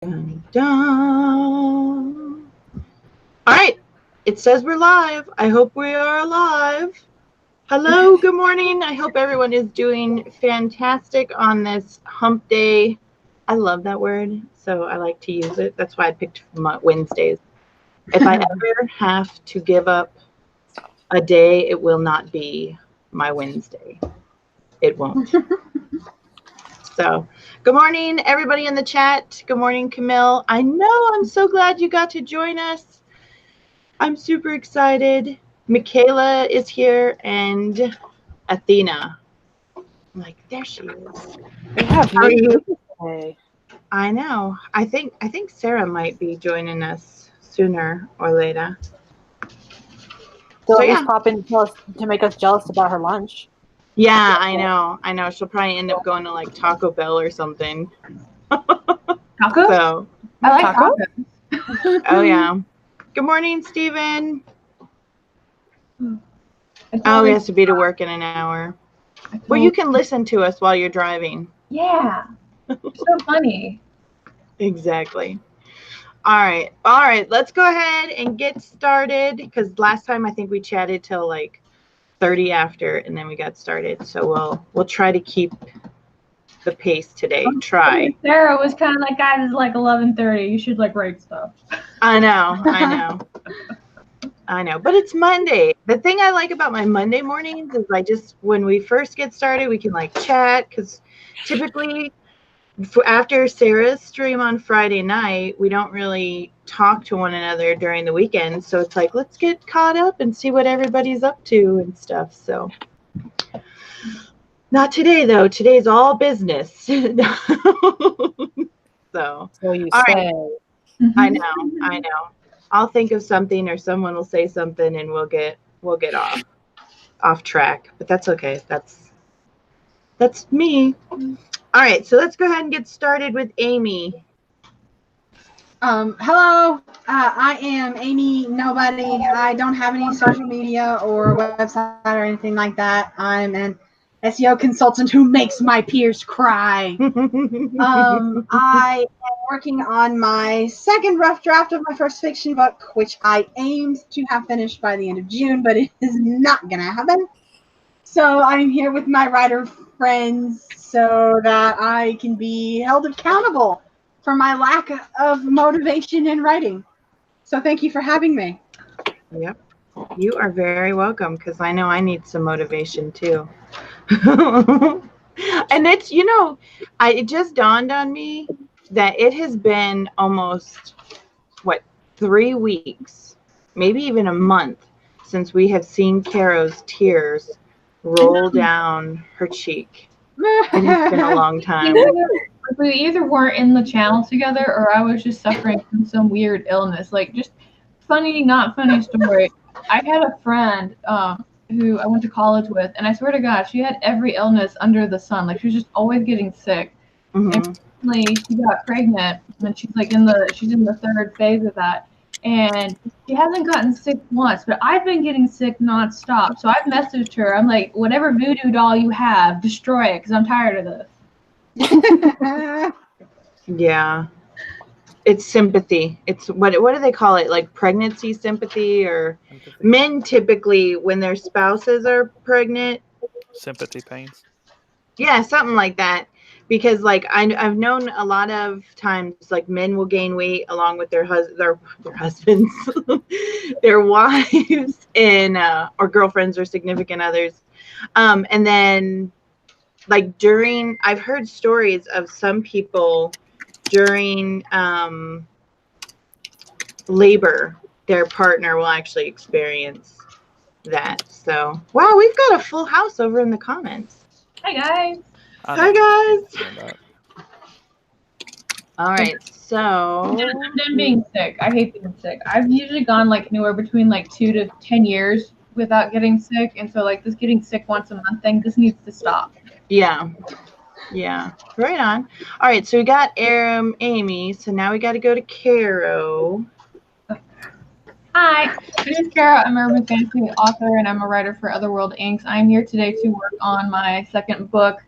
Dun, dun. All right, it says we're live. I hope we are alive. Hello, good morning. I hope everyone is doing fantastic on this hump day. I love that word, so I like to use it. That's why I picked Wednesdays. If I ever have to give up a day, it will not be my Wednesday. It won't. So, good morning, everybody in the chat. Good morning, Camille. I know, I'm so glad you got to join us. I'm super excited. Michaela is here and Athena. I'm like, there she is. How are you today? I know. I think Sarah might be joining us sooner or later. So yeah, pop in to make us jealous about her lunch. Yeah, I know. She'll probably end up going to like Taco Bell or something. Tacos? So, I like tacos. Oh yeah. Good morning, Steven. Oh, he has to be to work in an hour. Well, you can listen to us while you're driving. Yeah. So funny. Exactly. All right. Let's go ahead and get started because last time I think we chatted till like 30 after, and then we got started. So we'll try to keep the pace today. Try. Sarah was kind of like, guys, it's like 11:30. You should like write stuff. I know. But it's Monday. The thing I like about my Monday mornings is when we first get started, we can like chat because typically after Sarah's stream on Friday night, we don't really talk to one another during the weekend. So it's like, let's get caught up and see what everybody's up to and stuff. So not today, though. Today's all business. So you all say. Right. I know. I'll think of something or someone will say something and we'll get off track. But that's okay. That's me. All right, so let's go ahead and get started with Amy. Hello, I am Amy Nobody. I don't have any social media or website or anything like that. I'm an SEO consultant who makes my peers cry. I am working on my second rough draft of my first fiction book, which I aimed to have finished by the end of June, but it is not going to happen. So I'm here with my writer friends so that I can be held accountable for my lack of motivation in writing. So thank you for having me. Yep. You are very welcome because I know I need some motivation too. And it's, it just dawned on me that it has been almost, 3 weeks, maybe even a month since we have seen Caro's tears roll down her cheek. It has been a long time. We either weren't in the channel together or I was just suffering from some weird illness. Like, just funny, not funny story. I had a friend who I went to college with, and I swear to God, she had every illness under the sun. Like, she was just always getting sick. Mm-hmm. And recently, she got pregnant, and she's like in the third phase of that. And she hasn't gotten sick once, but I've been getting sick nonstop. So I've messaged her. I'm like, whatever voodoo doll you have, destroy it, because I'm tired of this. Yeah. It's sympathy. It's what do they call it? Like pregnancy sympathy, or men typically when their spouses are pregnant. Sympathy pains. Yeah, something like that. Because like I've known a lot of times like men will gain weight along with their husbands, their wives, and or girlfriends or significant others, and then like I've heard stories of some people during labor, their partner will actually experience that. So wow, we've got a full house over in the comments. Hi guys. Hi guys. All right, so I'm done being sick. I hate being sick. I've usually gone like anywhere between like 2 to 10 years without getting sick, and so like this getting sick once a month thing, this needs to stop. Yeah, right on. All right, so we got Amy, so now we got to go to Caro. Hi, my name is Caro. I'm an urban fantasy author, and I'm a writer for Otherworld Inc. I'm here today to work on my second book.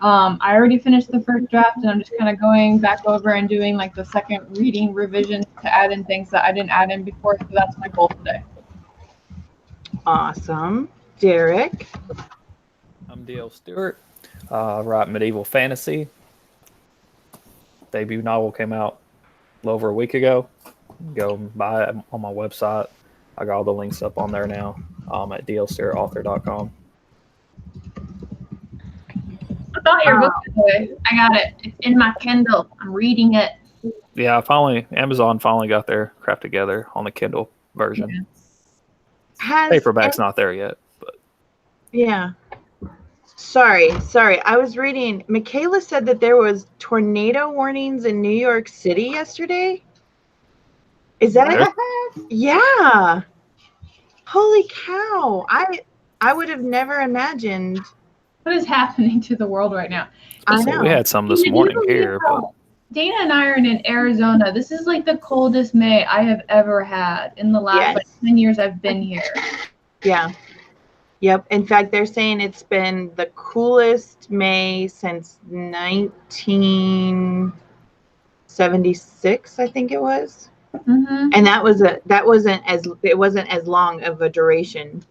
I already finished the first draft, and I'm just kind of going back over and doing like the second reading revision to add in things that I didn't add in before. So that's my goal today. Awesome. Derek? I'm D.L. Stewart. Write medieval fantasy. Debut novel came out a little over a week ago. Go buy it on my website. I got all the links up on there now at dlstewartauthor.com. I bought your book today. I got it. It's in my Kindle. I'm reading it. Yeah, Amazon finally got their crap together on the Kindle version. Paperback's not there yet, but yeah. Sorry. I was reading. Michaela said that there was tornado warnings in New York City yesterday. Is that? Yeah. Holy cow! I would have never imagined. What is happening to the world right now? I know. We had some this morning here, but Dana and I are in Arizona. This is like the coldest May I have ever had in the last 10 years I've been here. Yeah. Yep. In fact, they're saying it's been the coolest May since 1976, I think it was. Mm-hmm. And it wasn't as long of a duration.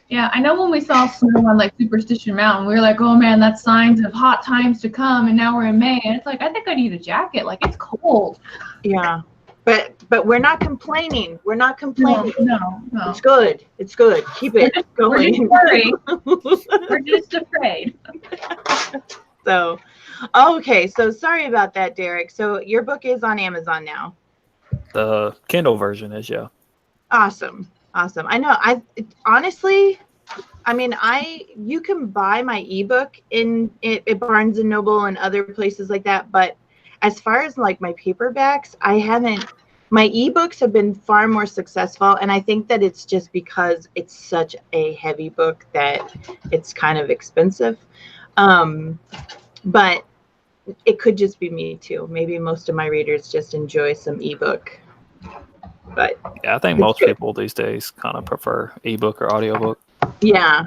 Yeah, I know when we saw snow on like Superstition Mountain, we were like, oh man, that's signs of hot times to come. And now we're in May, and it's like, I think I need a jacket. Like, it's cold. Yeah. But we're not complaining. We're not complaining. No. It's good. It's good. Keep it going. We're just worried. We're just afraid. So, okay. So sorry about that, Derek. So your book is on Amazon now. the Kindle version is, yeah. Awesome. I know. Honestly, I mean, you can buy my ebook at Barnes and Noble and other places like that, but as far as like my paperbacks, my ebooks have been far more successful, and I think that it's just because it's such a heavy book that it's kind of expensive. But it could just be me too. Maybe most of my readers just enjoy some ebook. But yeah, I think most people these days kind of prefer ebook or audiobook. Yeah.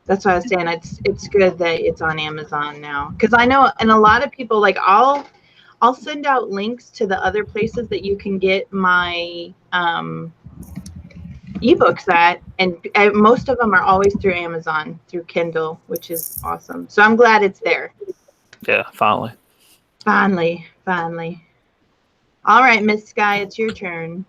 That's why I was saying it's good that it's on Amazon now, because I know, and a lot of people, like, I'll send out links to the other places that you can get my ebooks at, and most of them are always through Amazon, through Kindle, which is awesome. So I'm glad it's there. Yeah, finally. All right, Miss Skye, it's your turn.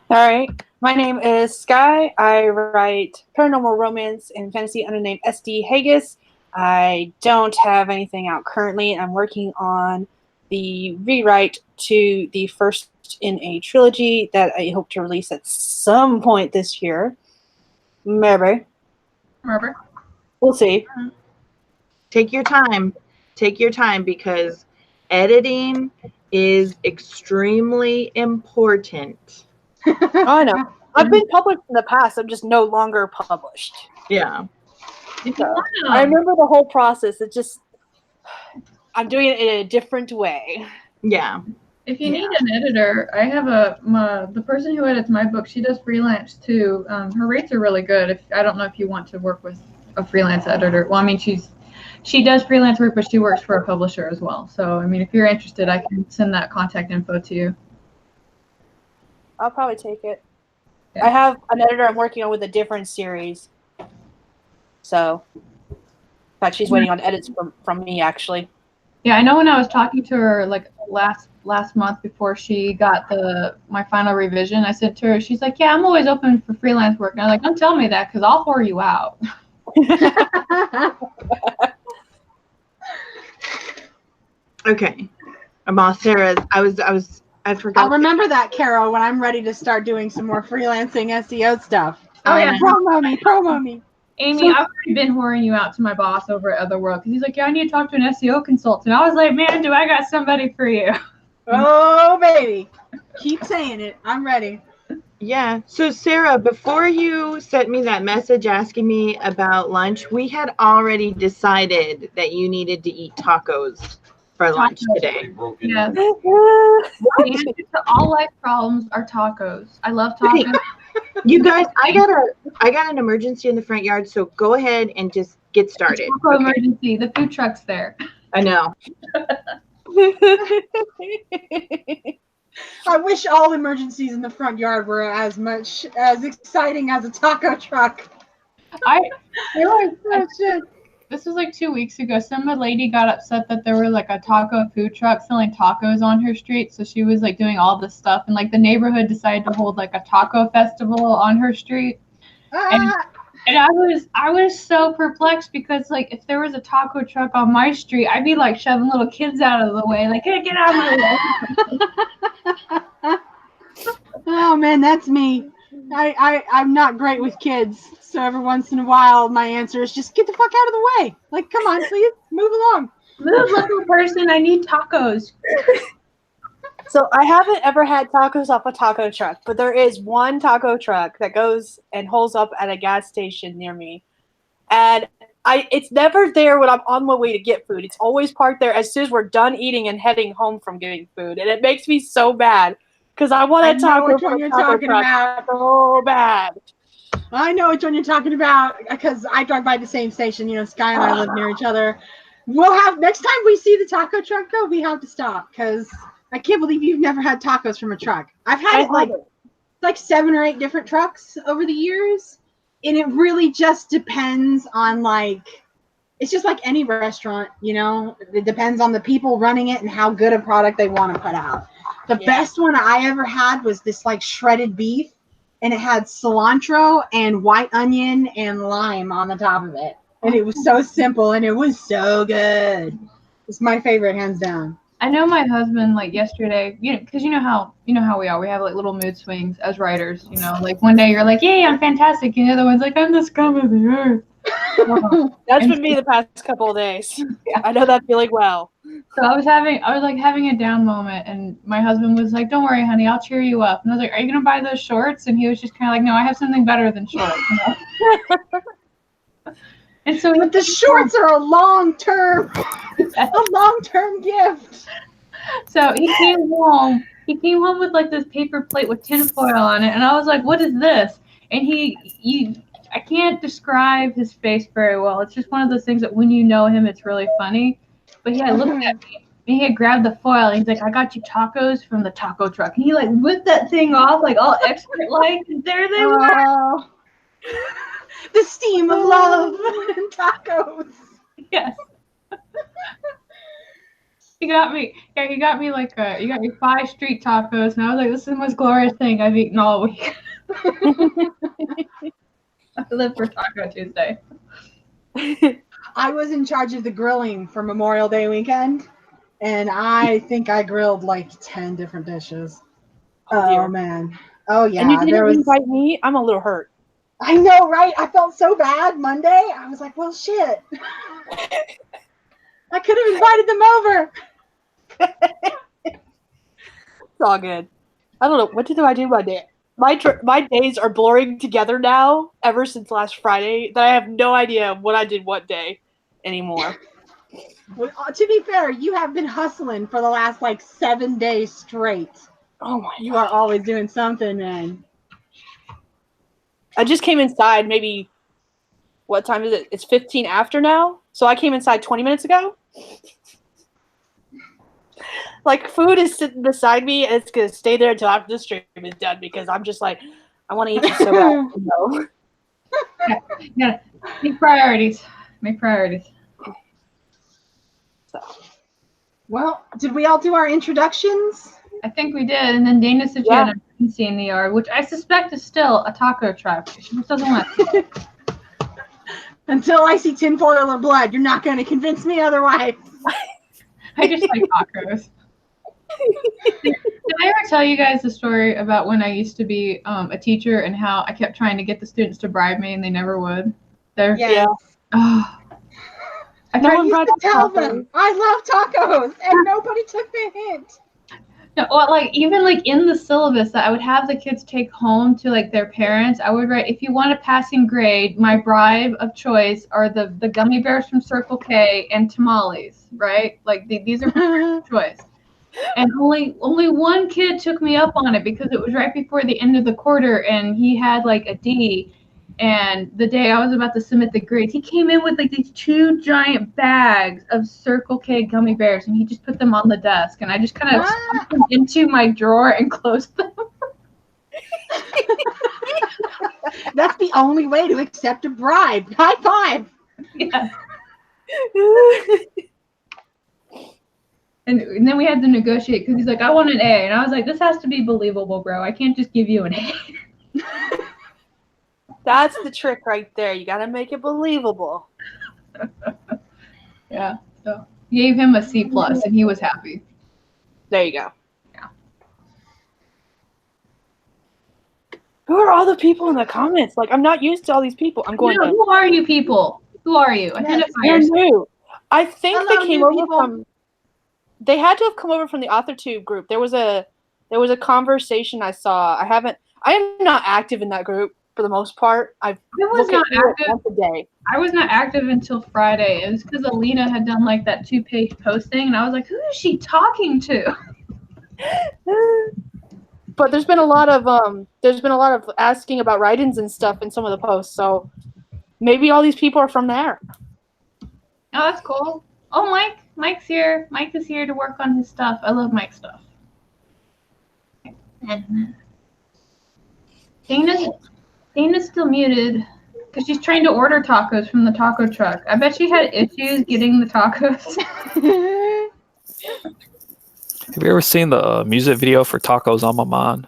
All right. My name is Skye. I write paranormal romance and fantasy under the name SD Haggis. I don't have anything out currently. I'm working on the rewrite to the first in a trilogy that I hope to release at some point this year. Maybe. We'll see. Take your time, because editing is extremely important. Oh, I know. I've been published in the past. I'm just no longer published. Yeah. So, I remember the whole process. It's just, I'm doing it in a different way. Yeah. If you need an editor, I have the person who edits my book. She does freelance too. Her rates are really good. I don't know if you want to work with a freelance editor. Well, I mean, she does freelance work, but she works for a publisher as well. So, I mean, if you're interested, I can send that contact info to you. I'll probably take it. Yeah. I have an editor I'm working on with a different series. So, in fact, she's waiting on edits from me, actually. Yeah, I know when I was talking to her like last month before she got my final revision, I said to her, she's like, yeah, I'm always open for freelance work. And I'm like, don't tell me that, because I'll whore you out. Okay. Sarah, I forgot. I'll remember that, Carol, when I'm ready to start doing some more freelancing SEO stuff. Oh, yeah. Promo me. Amy, I've already been whoring you out to my boss over at Otherworld, because he's like, yeah, I need to talk to an SEO consultant. I was like, man, do I got somebody for you. Oh, baby. Keep saying it. I'm ready. Yeah. So, Sarah, before you sent me that message asking me about lunch, we had already decided that you needed to eat tacos. for lunch Tacos. today. Yeah. The answer to all life problems are tacos. I love tacos. You guys, I got an emergency in the front yard, so go ahead and just get started. Taco emergency. The food truck's there. I know. I wish all emergencies in the front yard were as exciting as a taco truck. I realized Oh, shit. this was like 2 weeks ago. Some lady got upset that there were like a taco food truck selling tacos on her street. So she was like doing all this stuff, and like the neighborhood decided to hold like a taco festival on her street. And I was so perplexed because like if there was a taco truck on my street, I'd be like shoving little kids out of the way, like, hey, get out of my way. Oh man, that's me. I'm not great with kids, so every once in a while my answer is just get the fuck out of the way. Like, come on, please move along. Little little person, I need tacos. So I haven't ever had tacos off a taco truck, but there is one taco truck that goes and holds up at a gas station near me. And it's never there when I'm on my way to get food. It's always parked there as soon as we're done eating and heading home from getting food. And it makes me so bad because I want a taco from a taco truck so bad. I know which one you're talking about because I drive by the same station. You know, Skye and I live near each other. We'll have, next time we see the taco truck go, we have to stop because I can't believe you've never had tacos from a truck. I've had like 7 or 8 different trucks over the years, and it really just depends on it's just like any restaurant, you know. It depends on the people running it and how good a product they want to put out. The best one I ever had was this like shredded beef, and it had cilantro and white onion and lime on the top of it, and it was so simple and it was so good. It's my favorite, hands down. I know my husband, like yesterday, because you know how we are. We have like little mood swings as writers, you know. Like one day you're like, "Yay, I'm fantastic," and the other one's like, "I'm the scum of the earth." That's been me the past couple of days. Yeah. I know that feeling well. So I was having a down moment, and my husband was like, "Don't worry, honey, I'll cheer you up." And I was like, "Are you gonna buy those shorts?" And he was just kind of like, "No, I have something better than shorts." You know? And so, but the shorts are a long-term gift. So he came home. He came home with like this paper plate with tinfoil on it, and I was like, "What is this?" And I can't describe his face very well. It's just one of those things that when you know him, it's really funny. But he looked at me, and he had grabbed the foil, and he's like, "I got you tacos from the taco truck." And he like whipped that thing off like all expert-like, and there they were. The steam of love and tacos. Yes. He got me like you got me 5 street tacos, and I was like, this is the most glorious thing I've eaten all week. I live for Taco Tuesday. I was in charge of the grilling for Memorial Day weekend, and I think I grilled like 10 different dishes. Oh man. Oh yeah. And you didn't invite me? I'm a little hurt. I know, right? I felt so bad Monday. I was like, well, shit. I could have invited them over. It's all good. I don't know. What did I do Monday? My days are blurring together now ever since last Friday that I have no idea what I did what day anymore. Well, to be fair, you have been hustling for the last 7 days straight. Oh my God. You are always doing something, man. I just came inside maybe, what time is it? It's 15 after now. So I came inside 20 minutes ago. Food is sitting beside me, and it's going to stay there until after the stream is done because I'm just like, I want to eat it so bad. You know? Yeah. Make priorities. Make priorities. So. Well, did we all do our introductions? I think we did, and then Dana said she had an emergency in the yard, which I suspect is still a taco truck. She just doesn't want to. Until I see tinfoil or blood, you're not going to convince me otherwise. I just like tacos. Did I ever tell you guys the story about when I used to be a teacher and how I kept trying to get the students to bribe me and they never would? Yeah. Oh. I used to tell them I love tacos, and nobody took the hint. No, well, like even like in the syllabus that I would have the kids take home to like their parents, I would write, if you want a passing grade, my bribe of choice are the gummy bears from Circle K and tamales, right? Like these are my choice. And only one kid took me up on it because it was right before the end of the quarter, and he had like a D. And the day I was about to submit the grades, he came in with like these 2 giant bags of Circle K gummy bears, and he just put them on the desk, and I just kind of stuffed them into my drawer and closed them. That's the only way to accept a bribe. High five. Yeah. And then we had to negotiate because he's like, I want an A. And I was like, this has to be believable, bro. I can't just give you an A. That's the trick right there. You got to make it believable. Yeah. So gave him a C+, and he was happy. There you go. Yeah. Who are all the people in the comments? Like, I'm not used to all these people. I'm going No, to. who are you people? Who are you? Identify yourself. New. I think Hello, they came new over people. from. They had to have come over from the AuthorTube group. There was a conversation I saw. I am not active in that group for the most part. I was not active. once a day. I was not active until Friday. It was because Alina had done like that 2-page posting, and I was like, who is she talking to? But there's been a lot of asking about write-ins and stuff in some of the posts. So maybe all these people are from there. Oh, that's cool. Oh, Mike. Mike's here. Mike is here to work on his stuff. I love Mike's stuff. And Dana's still muted because she's trying to order tacos from the taco truck. I bet she had issues getting the tacos. Have you ever seen the music video for Tacos on My Mind?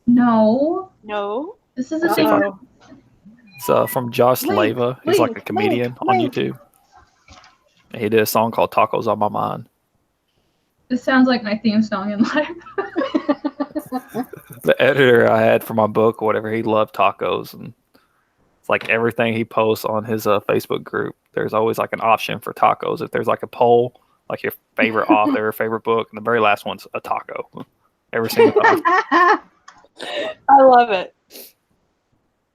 No. This is a thing. It's from Josh Leva. He's like a comedian on YouTube. And he did a song called Tacos on My Mind. This sounds like my theme song in life. The editor I had for my book, whatever, he loved tacos, and it's like everything he posts on his Facebook group, there's always like an option for tacos. If there's like a poll, like your favorite author, favorite book, and the very last one's a taco. Every single time. I love it.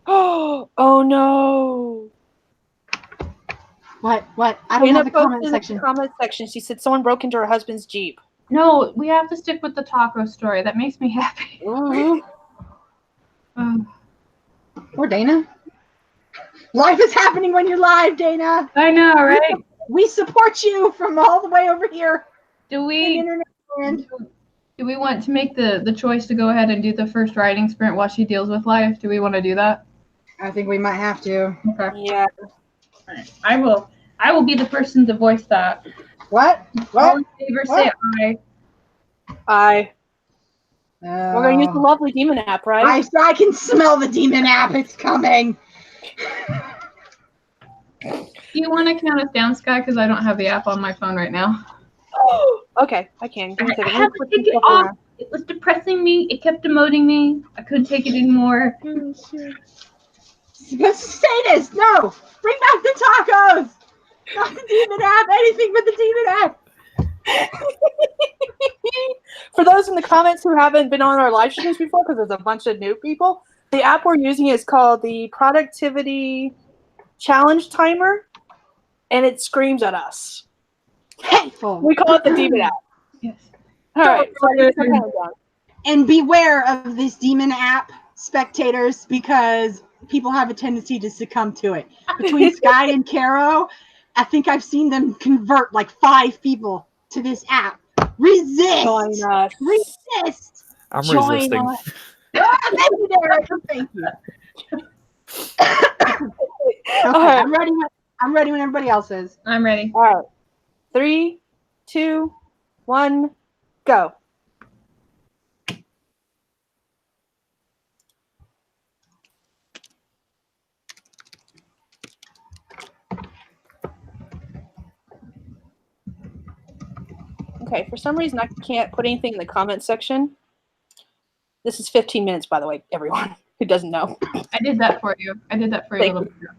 Oh no. What? I don't have the comment section. Comment section. She said someone broke into her husband's Jeep. No, we have to stick with the taco story. That makes me happy. Or Dana. Life is happening when you're live, Dana. I know, right? We support you from all the way over here. Do we want to make the choice to go ahead and do the first writing sprint while she deals with life? Do we want to do that? I think we might have to. Okay. Yeah. All right. I will be the person to voice that. What? All in favor, say aye. Aye. We're going to use the lovely demon app, right? I can smell the demon app. It's coming. Do you want to count us down, Skye? Because I don't have the app on my phone right now. Okay, I can. I had to take it off. It was depressing me. It kept demoting me. I couldn't take it anymore. But say this. No. Bring back the tacos. Not the demon app. Anything but the demon app. For those in the comments who haven't been on our live streams before, because there's a bunch of new people, the app we're using is called the Productivity Challenge Timer, and it screams at us. Hateful. We call it the demon app. Yes. All right. So and beware of this demon app, spectators, because people have a tendency to succumb to it. Between Skye and Caro, I think I've seen them convert like 5 people to this app. Resist. Join us. Resist. I'm Join resisting. us. Thank you, Derek. Thank you. Okay, right. I'm ready when everybody else is. I'm ready. All right. 3, 2, 1, go. Okay, for some reason I can't put anything in the comment section. This is 15 minutes, by the way, everyone who doesn't know. I did that for you. I did that for you a little bit ago.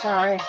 Sorry.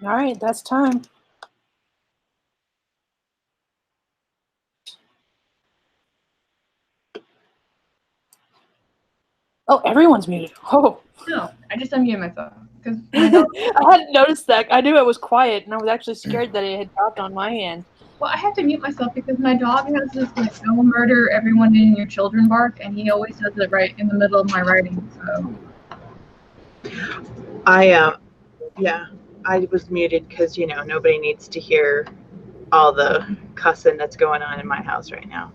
All right, that's time. Oh, everyone's muted. Oh. No, I just unmuted myself because my dog. I hadn't noticed that. I knew it was quiet, and I was actually scared that it had dropped on my end. Well, I have to mute myself because my dog has this like "no murder everyone in your children" bark, and he always does it right in the middle of my writing. So. Yeah, I was muted because, you know, nobody needs to hear all the cussing that's going on in my house right now.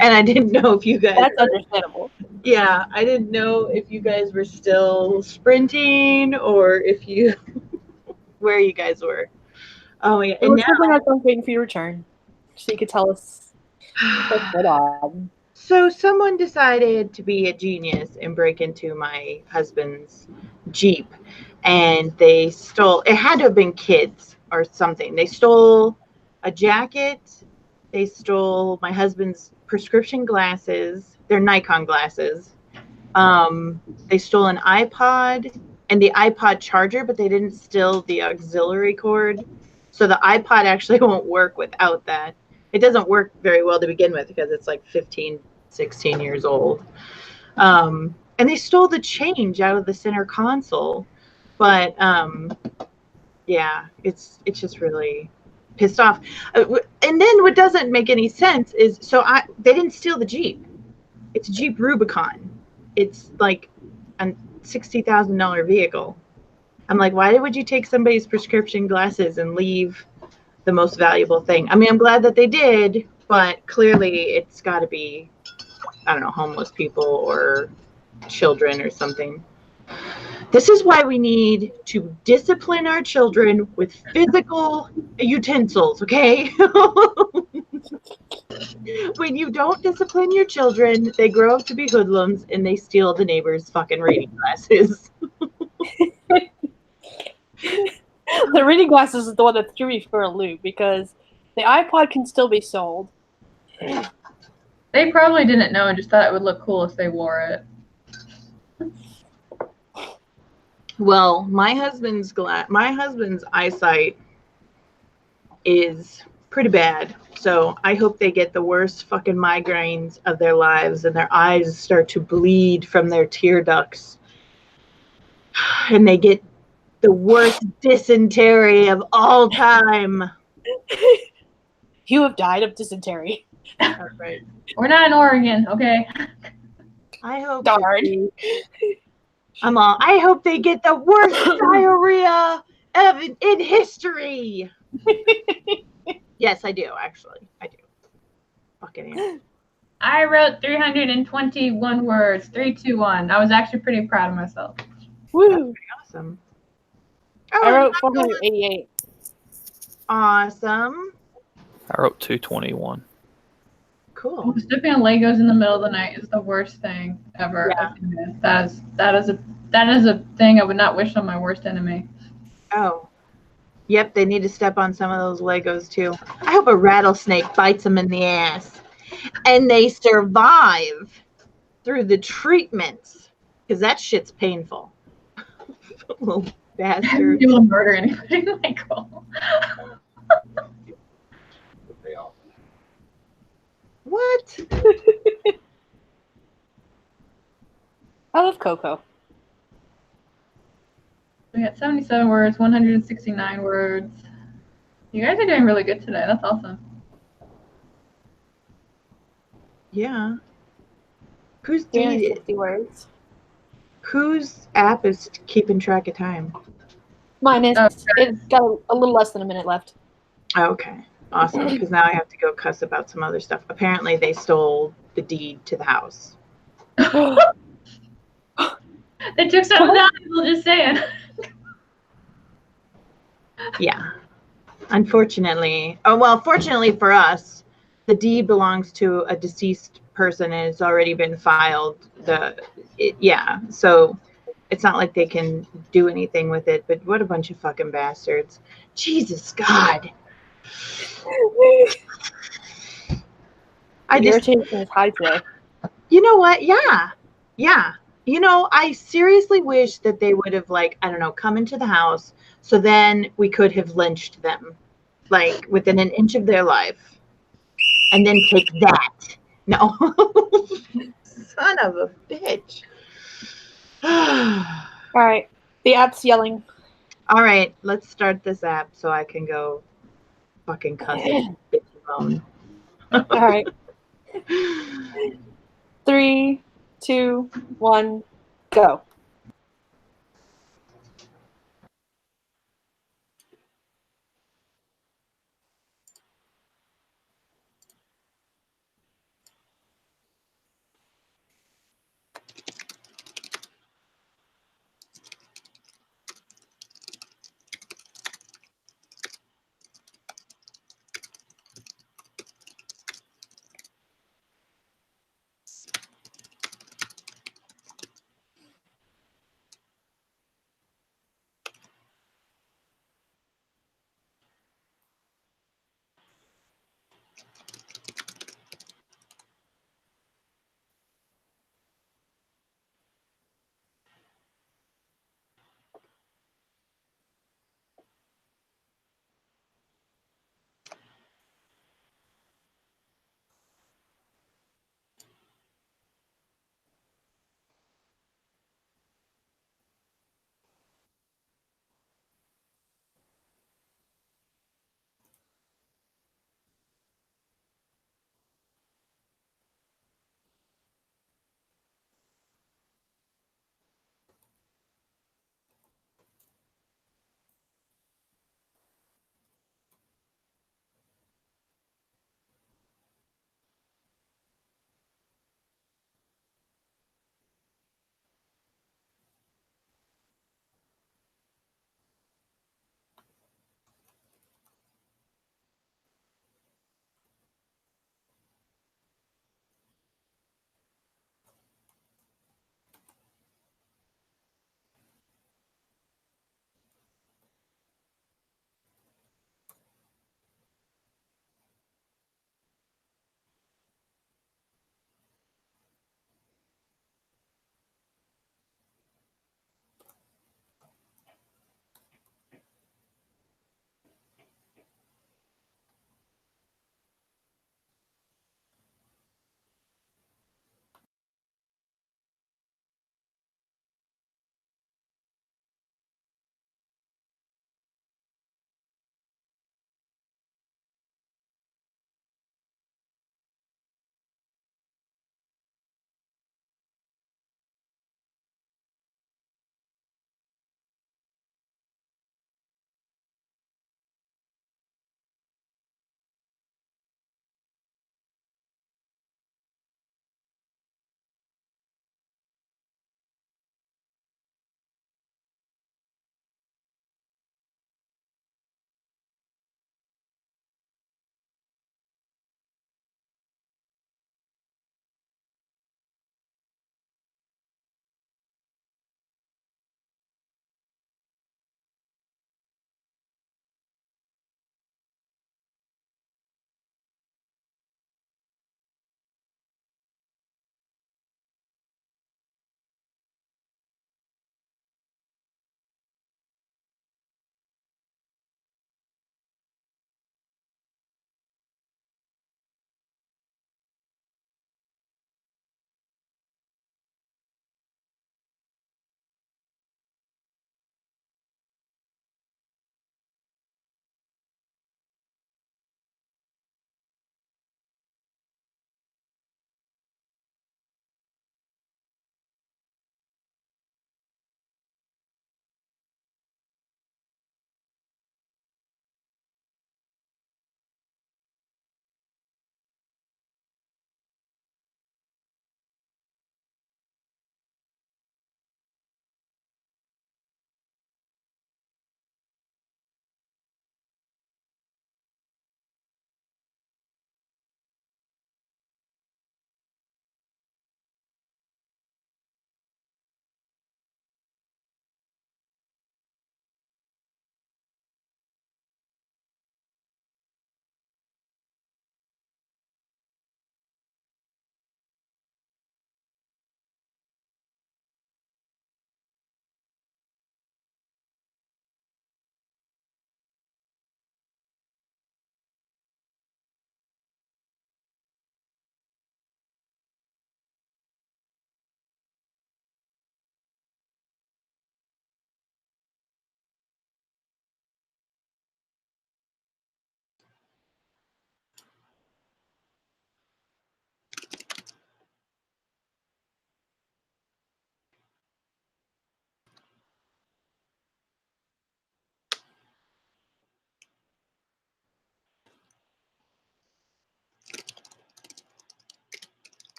And I didn't know if you guys... That's understandable. Yeah, I didn't know if you guys were still sprinting or if you... where you guys were. Oh, yeah. It was something I was waiting for your return so you could tell us what's going on. So someone decided to be a genius and break into my husband's Jeep, and they stole, it had to have been kids or something. They stole a jacket. They stole my husband's prescription glasses. They're Nikon glasses. They stole an iPod and the iPod charger, but they didn't steal the auxiliary cord. So the iPod actually won't work without that. It doesn't work very well to begin with because it's like 15, 16 years old. And they stole the change out of the center console. But yeah, it's just really pissed off. And then what doesn't make any sense is, they didn't steal the Jeep. It's a Jeep Rubicon. It's like a $60,000 vehicle. I'm like, why would you take somebody's prescription glasses and leave the most valuable thing? I mean, I'm glad that they did, but clearly it's got to be, I don't know, homeless people or children or something. This is why we need to discipline our children with physical utensils, okay? When you don't discipline your children, they grow up to be hoodlums and they steal the neighbor's fucking reading glasses. The reading glasses is the one that threw me for a loop because the iPod can still be sold. They probably didn't know and just thought it would look cool if they wore it. Well, my husband's eyesight is pretty bad. So I hope they get the worst fucking migraines of their lives and their eyes start to bleed from their tear ducts. And they get the worst dysentery of all time. You have died of dysentery. All right. We're not in Oregon, okay? I hope Darn. I hope they get the worst diarrhea in history. Yes, I do, actually. I do. Fucking am. I wrote 321 words. 321. I was actually pretty proud of myself. Woo! Awesome. I wrote 488. Awesome. I wrote 221. Cool. Stepping on Legos in the middle of the night is the worst thing ever. Yeah. That is a thing I would not wish on my worst enemy. Oh. Yep, they need to step on some of those Legos too. I hope a rattlesnake bites them in the ass. And they survive through the treatments. Because that shit's painful. Little bastard. You will murder anybody, Michael. What? I love Coco. We got 77 words, 169 words. You guys are doing really good today. That's awesome. Yeah. Whose 360 words. Whose app is keeping track of time? Mine is. It's got a little less than a minute left. Oh, okay. Awesome. Because now I have to go cuss about some other stuff. Apparently they stole the deed to the house. They took something valuable, just saying. Yeah. Unfortunately. Oh, well, fortunately for us, the deed belongs to a deceased person and it's already been filed. Yeah. So it's not like they can do anything with it, but what a bunch of fucking bastards. Jesus God. Irritation is high today. You know what? Yeah. Yeah. You know, I seriously wish that they would have, like, I don't know, come into the house so then we could have lynched them, like, within an inch of their life. And then take that. No. Son of a bitch. All right. The app's yelling. All right. Let's start this app so I can go fucking cuss it. Bitch alone. All right. 3, 2, 1, go.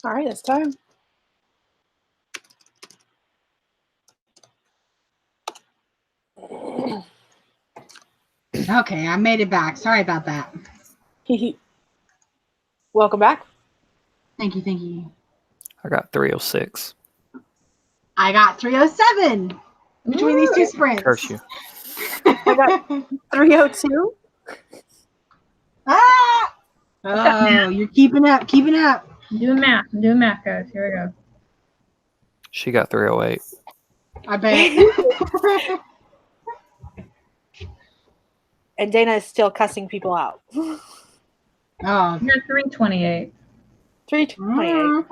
All right, it's time. Okay, I made it back. Sorry about that. Welcome back. Thank you, thank you. I got 306. I got 307 between these two sprints. Curse you. I got 302. Ah! Oh, you're keeping up, keeping up. I'm doing math, guys. Here we go. She got 308. I bet. And Dana is still cussing people out. Oh, I got 328. 328.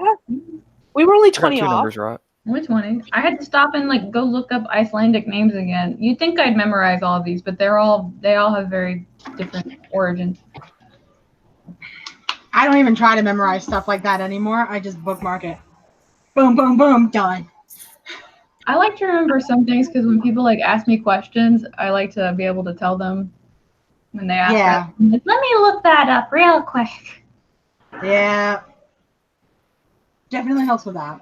We were only I got 20 two off. numbers right. Only 20. I had to stop and like go look up Icelandic names again. You'd think I'd memorize all of these, but they all have very different origins. I don't even try to memorize stuff like that anymore. I just bookmark it. Boom, boom, boom, done. I like to remember some things because when people like ask me questions, I like to be able to tell them when they ask. Yeah. That. I'm like, let me look that up real quick. Yeah. Definitely helps with that.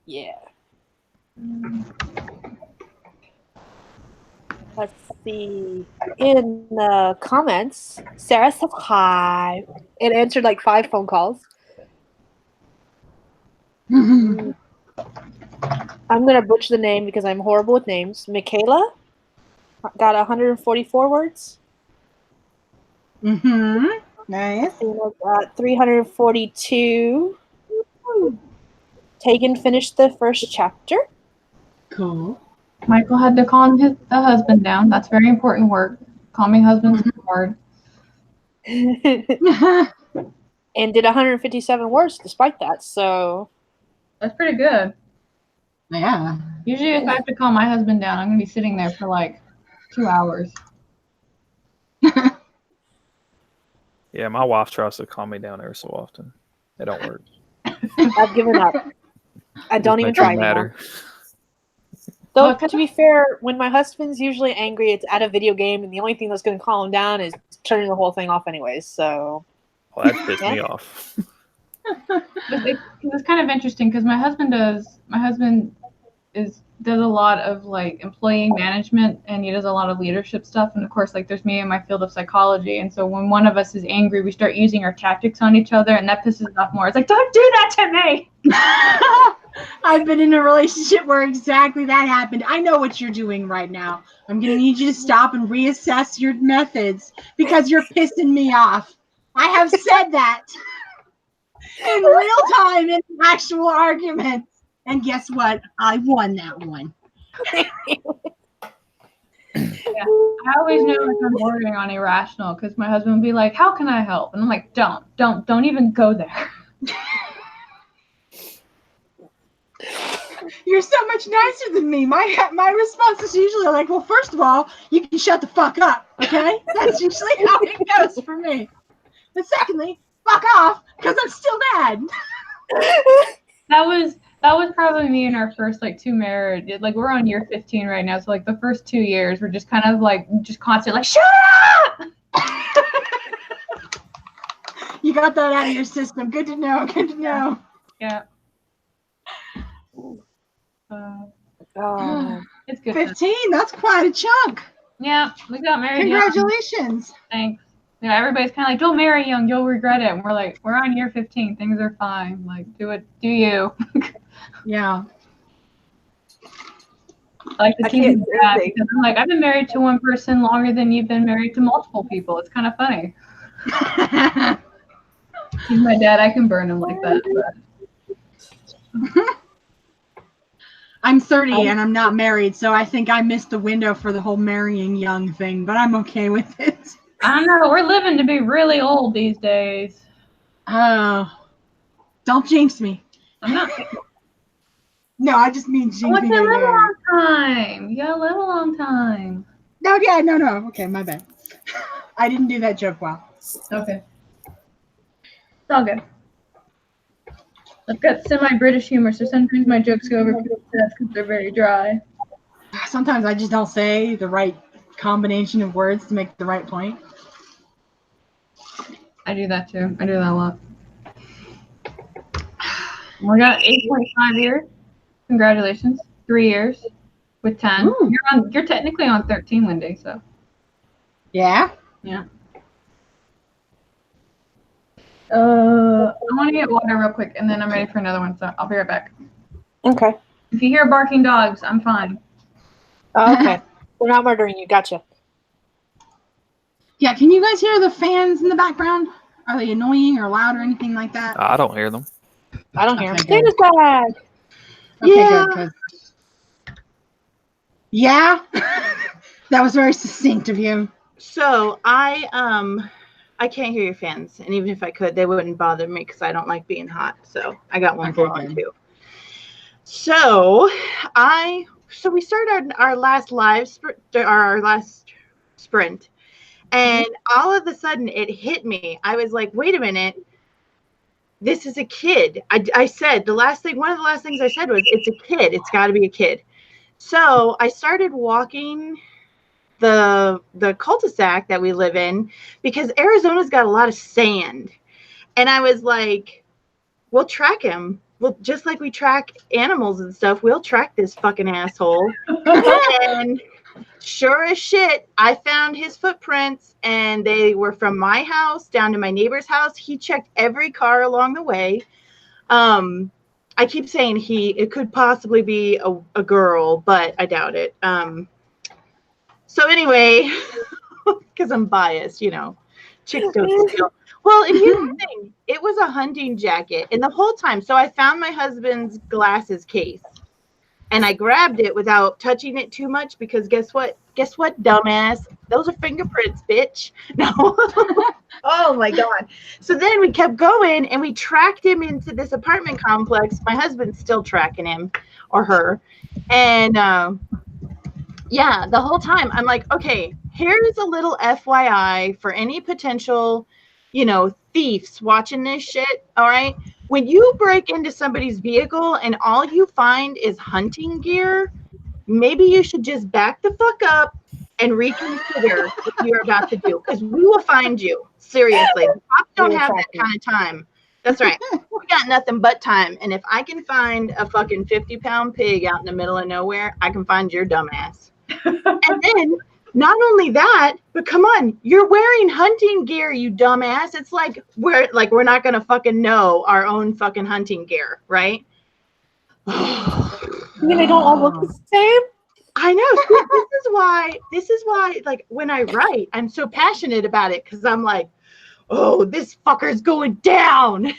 Yeah. Let's see. In the comments, Sarah said hi. It answered like 5 phone calls. I'm going to butcher the name because I'm horrible with names. Michaela got 144 words. Nice. Dana got 342. Tegan finished the first chapter. Cool. Michael had to calm the husband down. That's very important work. Calming husbands is hard. And did 157 words despite that. So That's pretty good. Yeah. Usually if I have to calm my husband down, I'm going to be sitting there for like 2 hours. Yeah, my wife tries to calm me down every so often. It don't work. I've given up. I don't even Makes it try anymore. matter. Though, to be fair, when my husband's usually angry, it's at a video game, and the only thing that's going to calm him down is turning the whole thing off anyways. So, Well, that pissed me off. It's kind of interesting because my husband does a lot of like employee management, and he does a lot of leadership stuff, and of course like there's me in my field of psychology, and so when one of us is angry we start using our tactics on each other, and that pisses us off more. It's like, don't do that to me. I've been in a relationship where exactly that happened. I know what you're doing right now. I'm going to need you to stop and reassess your methods because you're pissing me off. I have said that in real time in actual arguments. And guess what? I won that one. Yeah. I always know like I'm bordering on irrational because my husband would be like, how can I help? And I'm like, don't even go there. You're so much nicer than me. My response is usually like, well, first of all, you can shut the fuck up, okay? That's usually how it goes for me. And secondly, fuck off, because I'm still mad. That was probably me in our first like 2 marriage. Like we're on year 15 right now, so like the first 2 years we're just kind of like just constantly like, shut up. You got that out of your system. Good to know. Good to know. Yeah. It's good. 15, that's quite a chunk. Yeah, we got married young. Congratulations. Thanks. Yeah, everybody's kind of like, don't marry young, you'll regret it. And we're like, we're on year 15, things are fine. Like, do you. Yeah. I like to keep it back because I'm like, I've been married to one person longer than you've been married to multiple people. It's kind of funny. He's my dad, I can burn him like that. But. I'm 30 and I'm not married, so I think I missed the window for the whole marrying young thing, but I'm okay with it. I don't know. We're living to be really old these days. Oh, don't jinx me. I'm not. No, I just mean jinx me. You gotta live a long time. You gotta live a long time. No, yeah, no. Okay, my bad. I didn't do that joke well. Okay. It's all good. I've got semi-British humor, so sometimes my jokes go over people's heads because they're very dry. Sometimes I just don't say the right combination of words to make the right point. I do that too. I do that a lot. We got 8.5 years. Congratulations. 3 years with 10. Ooh. You're technically on 13, Wendy, so. Yeah. Yeah. I want to get water real quick, and then I'm ready for another one, so I'll be right back. Okay. If you hear barking dogs, I'm fine. Oh, okay. We're not murdering you. Gotcha. Yeah, can you guys hear the fans in the background? Are they annoying or loud or anything like that? I don't hear them. I don't hear him. Okay, good. Dana's bag. Okay, Yeah. good. 'Cause- Yeah? That was very succinct of you. So I can't hear your fans, and even if I could, they wouldn't bother me because I don't like being hot. So I got one Okay, blowing good. too. So we started our last our last sprint, and all of a sudden it hit me. I was like, wait a minute. This is a kid. I said one of the last things I said was, it's a kid. It's got to be a kid. So I started walking the cul-de-sac that we live in because Arizona's got a lot of sand. And I was like, we'll track him. Well, just like we track animals and stuff, we'll track this fucking asshole. And sure as shit, I found his footprints, and they were from my house down to my neighbor's house. He checked every car along the way. I keep saying it could possibly be a girl, but I doubt it. So anyway, because I'm biased, chicks don't steal. Well, and here's the thing. It was a hunting jacket. And the whole time, so I found my husband's glasses case. And I grabbed it without touching it too much because guess what? Guess what, dumbass? Those are fingerprints, bitch. No. Oh, my God. So then we kept going, and we tracked him into this apartment complex. My husband's still tracking him or her. And, yeah, the whole time I'm like, okay, here's a little FYI for any potential, thieves watching this shit. All right. When you break into somebody's vehicle and all you find is hunting gear, maybe you should just back the fuck up and reconsider what you're about to do, because we will find you. Seriously. The cops don't have that kind of time. That's right. We got nothing but time. And if I can find a fucking 50-pound pig out in the middle of nowhere, I can find your dumb ass. And then not only that, but come on, you're wearing hunting gear, you dumbass. It's like we're not gonna fucking know our own fucking hunting gear, right? You mean they don't all look the same? I know. See, this is why, like, when I write, I'm so passionate about it, because I'm like, oh, this fucker's going down.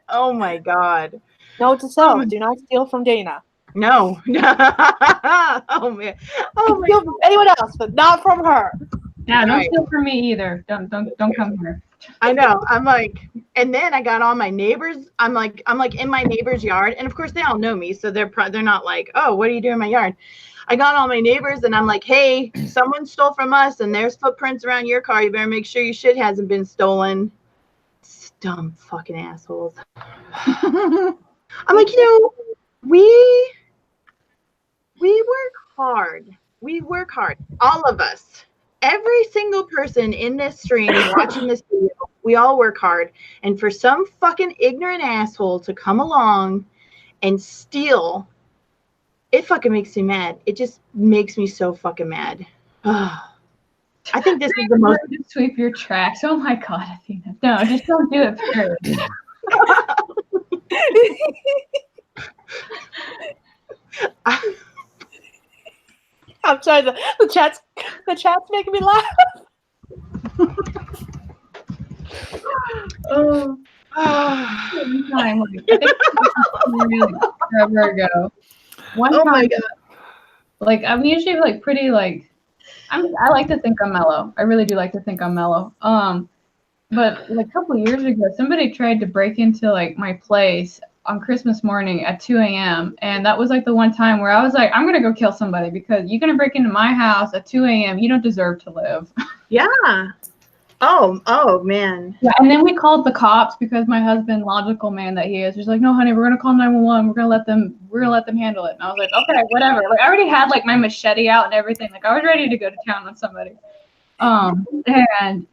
Oh my God. Note to self: do not steal from Dana. No. Oh man. Oh my. Steal from anyone else, but not from her. Yeah, don't Right. steal from me either. Don't come here. I know. I'm like, and then I got all my neighbors. I'm like in my neighbor's yard, and of course they all know me, so they're not like, oh, what are you doing in my yard? I got all my neighbors, and I'm like, hey, someone stole from us, and there's footprints around your car. You better make sure your shit hasn't been stolen. Dumb fucking assholes. I'm like, we work hard. We work hard. All of us. Every single person in this stream watching this video, we all work hard. And for some fucking ignorant asshole to come along and steal, it fucking makes me mad. It just makes me so fucking mad. I think this is the most. To sweep your tracks. Oh my God, Athena. No, just don't do it. Period. I'm sorry, the chat's making me laugh. Oh, time. I think forever ago. One Oh time, my God. like I'm usually like pretty like I like to think I'm mellow. I really do like to think I'm mellow. But like a couple of years ago, somebody tried to break into like my place on Christmas morning at 2 a.m. And that was like the one time where I was like, I'm gonna go kill somebody because you're gonna break into my house at 2 a.m. You don't deserve to live. Yeah. Oh man. Yeah, and then we called the cops because my husband, logical man that he is, was like, no, honey, we're gonna call 911. We're gonna let them handle it. And I was like, okay, whatever. Like I already had like my machete out and everything. Like I was ready to go to town on somebody. And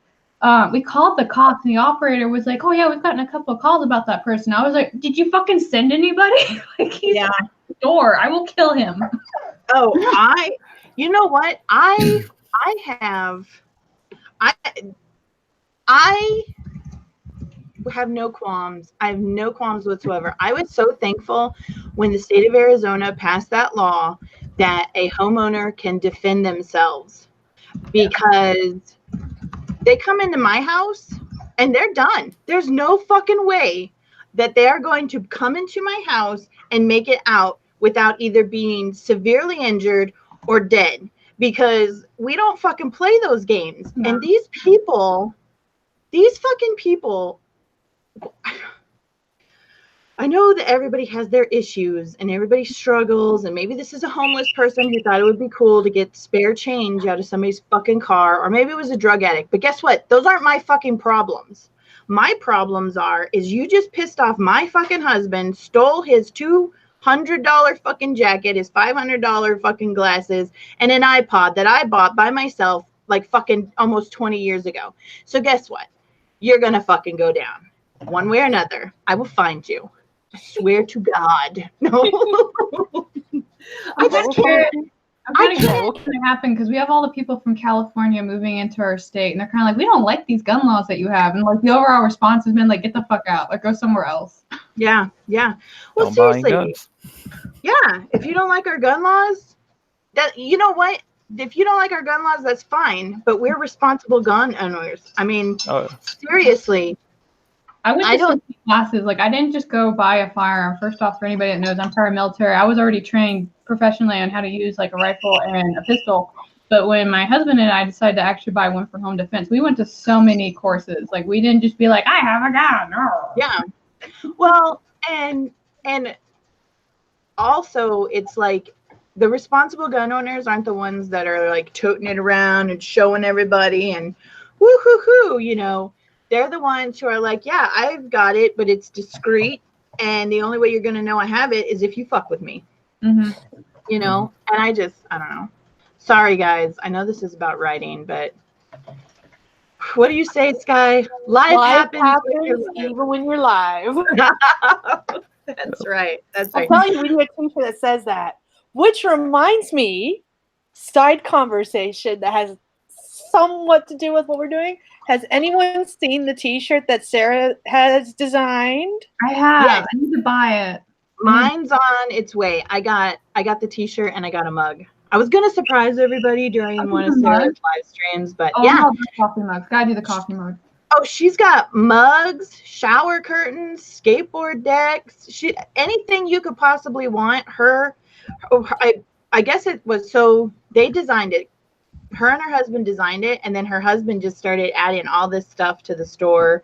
we called the cops, and the operator was like, "Oh yeah, we've gotten a couple of calls about that person." I was like, "Did you fucking send anybody?" Like, he's at the door. I will kill him. Oh, you know what? I have no qualms. I have no qualms whatsoever. I was so thankful when the state of Arizona passed that law that a homeowner can defend themselves, because they come into my house and they're done. There's no fucking way that they are going to come into my house and make it out without either being severely injured or dead, because we don't fucking play those games. No. And these fucking people, I know that everybody has their issues and everybody struggles, and maybe this is a homeless person who thought it would be cool to get spare change out of somebody's fucking car, or maybe it was a drug addict. But guess what? Those aren't my fucking problems. My problems is you just pissed off my fucking husband, stole his $200 fucking jacket, his $500 fucking glasses, and an iPod that I bought by myself like fucking almost 20 years ago. So guess what? You're gonna fucking go down. One way or another. I will find you. I swear to God. No. I just can't. I'm kind of curious what's going to happen, because we have all the people from California moving into our state, and they're kind of like, we don't like these gun laws that you have. And like the overall response has been like, get the fuck out, like go somewhere else. Yeah, yeah. Well, seriously. Yeah, if you don't like our gun laws, you know what? If you don't like our gun laws, that's fine. But we're responsible gun owners. I mean, seriously. I went to some classes. Like, I didn't just go buy a firearm. First off, for anybody that knows, I'm paramilitary. I was already trained professionally on how to use like a rifle and a pistol. But when my husband and I decided to actually buy one for home defense, we went to so many courses. Like, we didn't just be like, I have a gun. No. Yeah. Well, and also it's like the responsible gun owners aren't the ones that are like toting it around and showing everybody and woo-hoo-hoo, you know. They're the ones who are like, yeah, I've got it, but it's discreet. And the only way you're going to know I have it is if you fuck with me. Mm-hmm. You know? And I don't know. Sorry, guys. I know this is about writing, but what do you say, Skye? Life happens even when you're live. That's right. That's I'll right. tell you, we need a t-shirt that says that. Which reminds me, side conversation that has somewhat to do with what we're doing. Has anyone seen the t-shirt that Sarah has designed? I have. Yes. I need to buy it. Mine's on its way. I got the t-shirt and I got a mug. I was gonna surprise everybody during one of Sarah's live streams, but yeah. Oh, coffee mugs. Gotta do the coffee mug. Oh, she's got mugs, shower curtains, skateboard decks. Anything you could possibly want. I guess it was, so they designed it. Her and her husband designed it, and then her husband just started adding all this stuff to the store,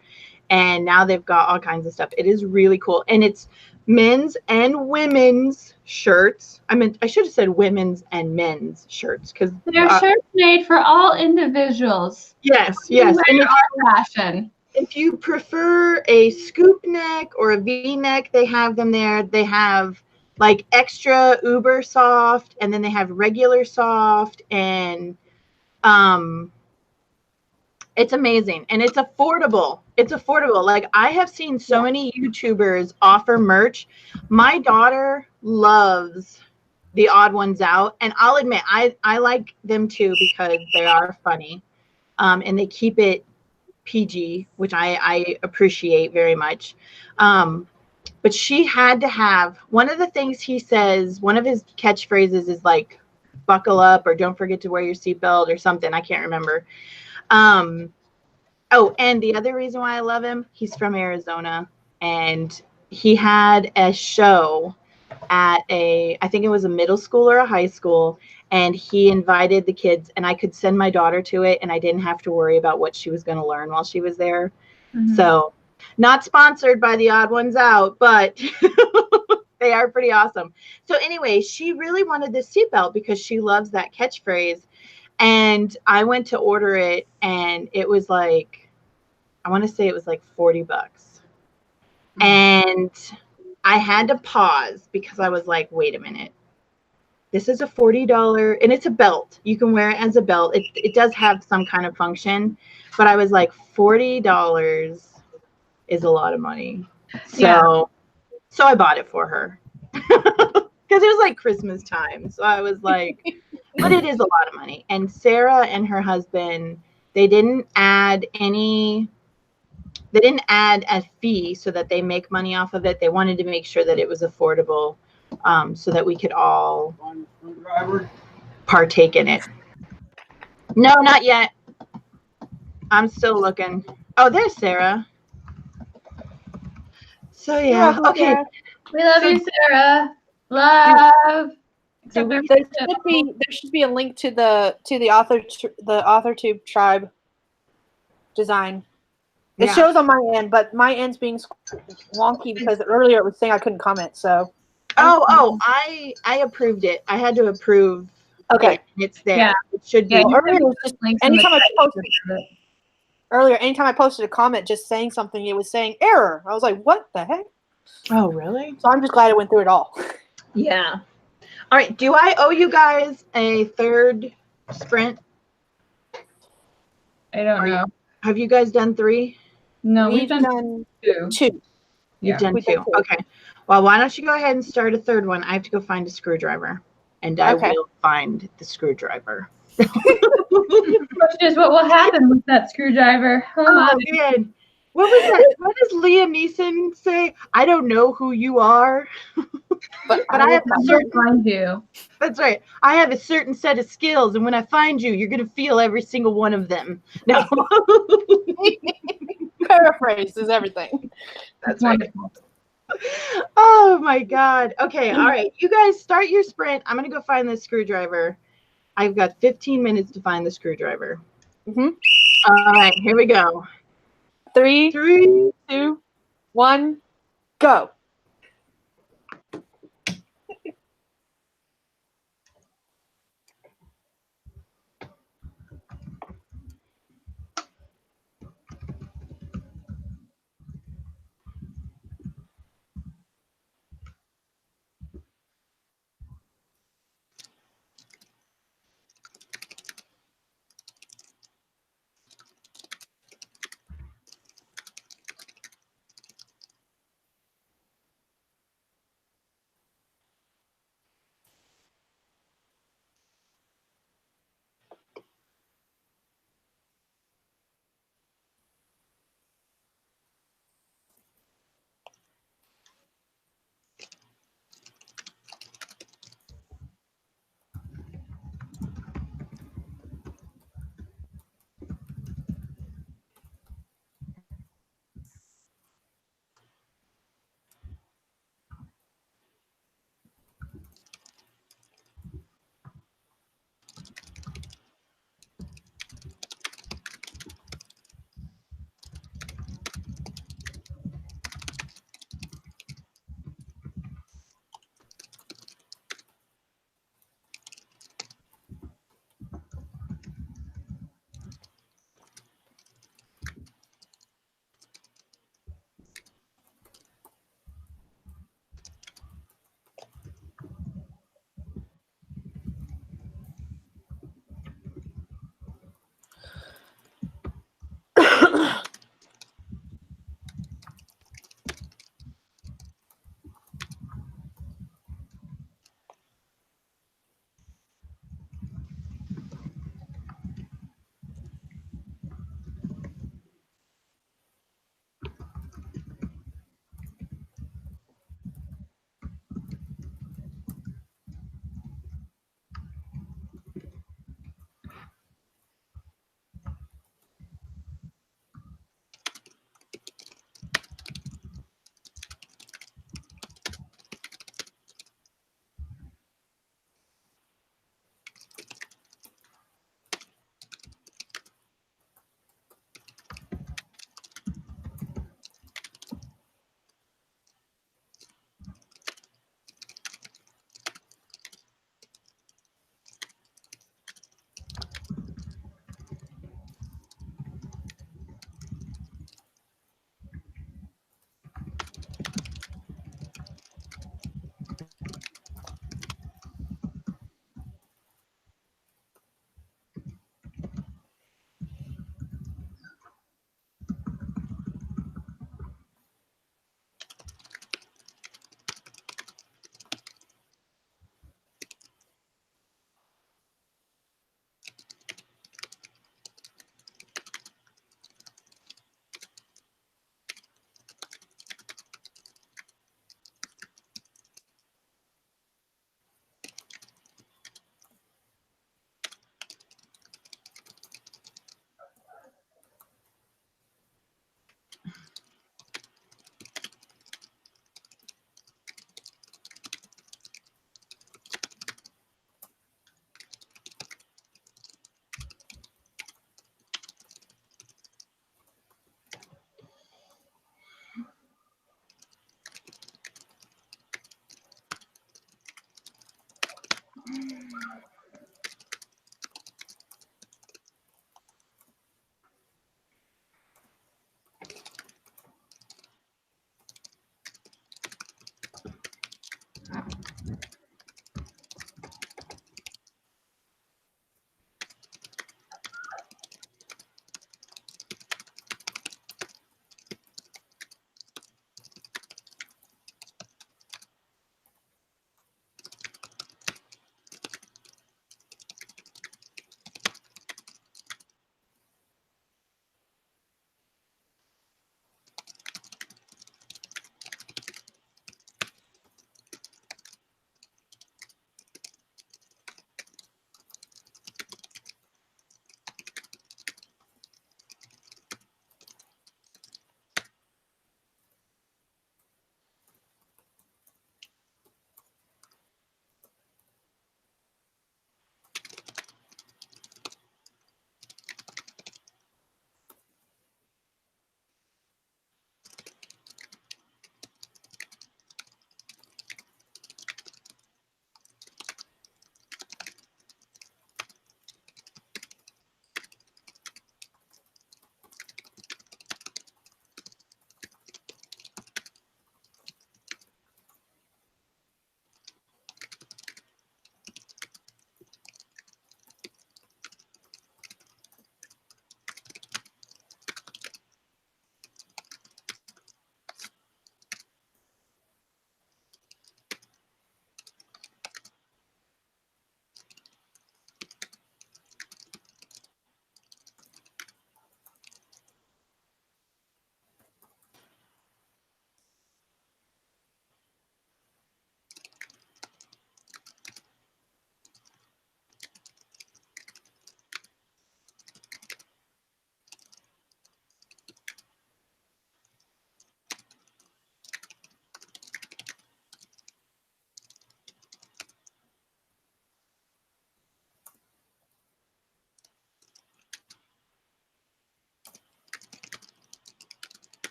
and now they've got all kinds of stuff. It is really cool, and it's men's and women's shirts. I mean, I should have said women's and men's shirts, because they're shirts made for all individuals. Yes, yes. And fashion. If you prefer a scoop neck or a V-neck, they have them there. They have like extra uber soft, and then they have regular soft, and it's amazing, and it's affordable. It's affordable. Like, I have seen so many YouTubers offer merch. My daughter loves the Odd Ones Out, and I'll admit I like them too, because they are funny, and they keep it PG, which I appreciate very much. But she had to have, one of the things he says, one of his catchphrases is like, buckle up, or don't forget to wear your seatbelt, or something. I can't remember. Oh, and the other reason why I love him, he's from Arizona, and he had a show at I think it was a middle school or a high school, and he invited the kids, and I could send my daughter to it, and I didn't have to worry about what she was going to learn while she was there. Mm-hmm. So, not sponsored by the Odd Ones Out, but they are pretty awesome. So anyway, she really wanted this seatbelt because she loves that catchphrase. And I went to order it, and it was like, I want to say it was like $40. And I had to pause because I was like, wait a minute. this is a $40, and it's a belt. You can wear it as a belt. It does have some kind of function, but I was like, $40 is a lot of money. So I bought it for her because it was like Christmas time. So I was like, but it is a lot of money. And Sarah and her husband, they didn't add a fee so that they make money off of it. They wanted to make sure that it was affordable, so that we could all partake in it. No, not yet. I'm still looking. Oh, there's Sarah. So yeah, okay. We love you, Sarah. Love. There should be a link to the AuthorTube tribe design. It shows on my end, but my end's being wonky because earlier it was saying I couldn't comment. So. I approved it. I had to approve. Okay. It's there. Yeah. It should be. Anytime I posted a comment just saying something, it was saying error. I was like, what the heck? Oh, really? So I'm just glad it went through it all. Yeah. All right. Do I owe you guys a third sprint? I don't know. Have you guys done 3? No, we've done 2. You've done 2. Okay. Well, why don't you go ahead and start a third one? I have to go find a screwdriver, and I will find the screwdriver. Which is what will happen with that screwdriver. Oh, man. What was that? What does Liam Neeson say? I don't know who you are, but I have a certain. Find you. That's right. I have a certain set of skills, and when I find you, you're gonna feel every single one of them. No. Paraphrase is everything. That's wonderful. Oh my God. Okay. All right. You guys start your sprint. I'm gonna go find this screwdriver. I've got 15 minutes to find the screwdriver. All right. Here we go. 3, 2, 1, go.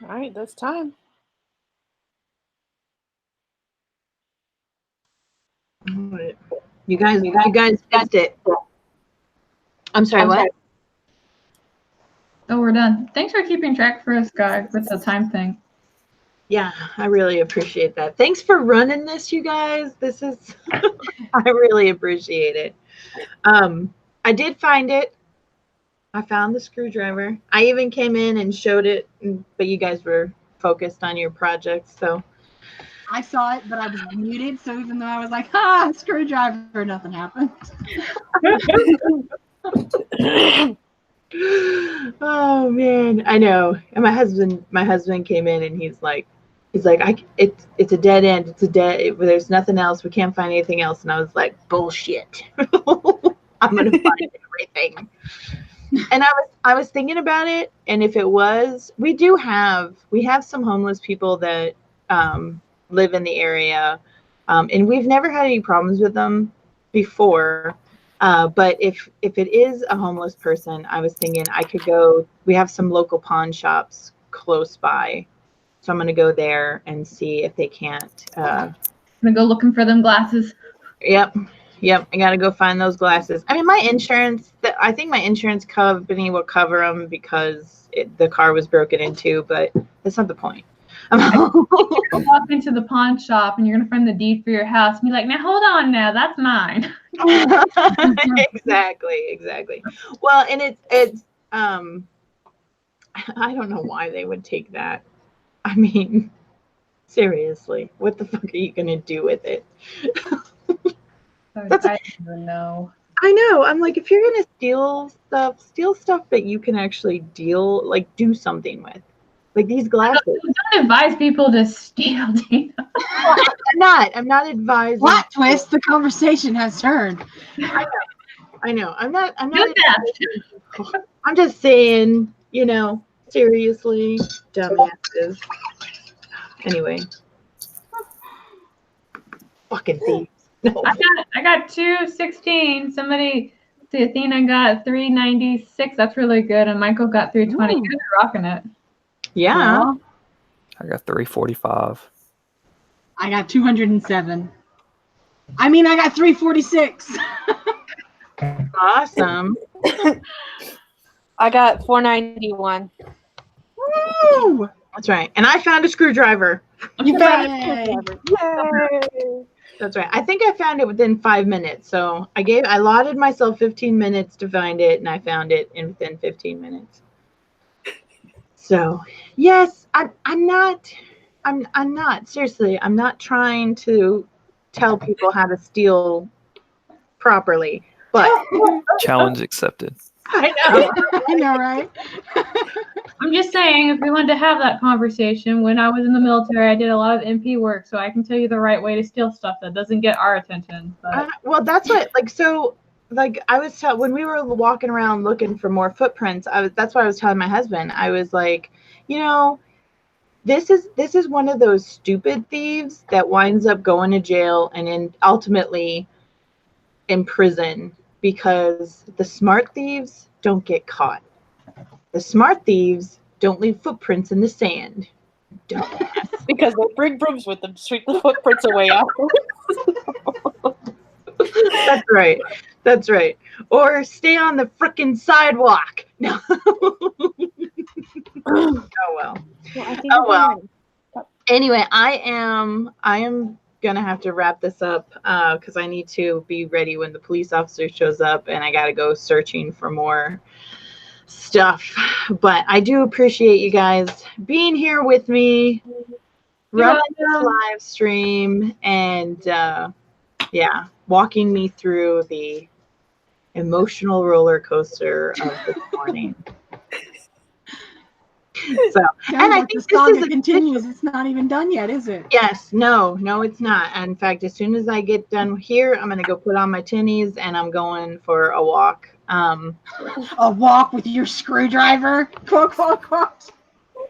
All right, that's time. You guys missed it. I'm sorry, what? Oh, we're done. Thanks for keeping track for us, Skye, with the time thing. Yeah, I really appreciate that. Thanks for running this, you guys. This is, I really appreciate it. I did find it. I found the screwdriver. I even came in and showed it, but you guys were focused on your project, so. I saw it, but I was muted, so even though I was like, "Ha, screwdriver," nothing happened. Oh man, I know. And my husband came in and he's like, it's a dead end. It's a dead. There's nothing else. We can't find anything else. And I was like, bullshit. I'm gonna find everything. And I was thinking about it, and if it was, we have some homeless people that live in the area, and we've never had any problems with them before. But if it is a homeless person, I was thinking I could go. We have some local pawn shops close by, so I'm going to go there and see if they can't. I'm gonna go looking for them glasses. Yep. I got to go find those glasses. I mean, I think my insurance company will cover them because the car was broken into, but that's not the point. You'll walk into the pawn shop and you're gonna find the deed for your house and be like, "Now hold on, now that's mine." Exactly. Well, and it's I don't know why they would take that. I mean, seriously, what the fuck are you gonna do with it? I don't even know. I know. I'm like, if you're gonna steal stuff that you can actually do something with. Like these glasses. Don't advise people to steal data. I'm not advising. Plot twist, the conversation has turned. I know. I'm not Do that. I'm just saying, seriously, dumbasses. Anyway. Fucking thieves. No. I got 216. Somebody, see, Athena got 396. That's really good. And Michael got 320. You guys are rocking it. Yeah. Well, I got 345. I got 207. I mean, I got 346. Awesome. I got 491. Woo! That's right. And I found a screwdriver. You found Yay. it. Yay! That's right. I think I found it within 5 minutes. So I allotted myself 15 minutes to find it, and I found it within 15 minutes. So yes, I'm not seriously, I'm not trying to tell people how to steal properly, but Challenge accepted. I know. I know, right? I'm just saying, if we wanted to have that conversation, when I was in the military, I did a lot of MP work, so I can tell you the right way to steal stuff that doesn't get our attention. But Well, that's what, I was when we were walking around looking for more footprints, that's what I was telling my husband. I was like, this is one of those stupid thieves that winds up going to jail and then ultimately in prison because the smart thieves don't get caught. The smart thieves don't leave footprints in the sand. Dumbass. Because they bring brooms with them to sweep the footprints away afterwards. That's right. Or stay on the frickin' sidewalk. No. Oh well. Anyway, I am gonna have to wrap this up because I need to be ready when the police officer shows up, and I gotta go searching for more stuff. But I do appreciate you guys being here with me, running this live stream, and walking me through the emotional roller coaster of this morning. So, and I the think this saga is continues. It's not even done yet, is it? yes, no, it's not. In fact, as soon as I get done here, I'm gonna go put on my tinnies and I'm going for a walk. A walk with your screwdriver. Quote, quote, quote.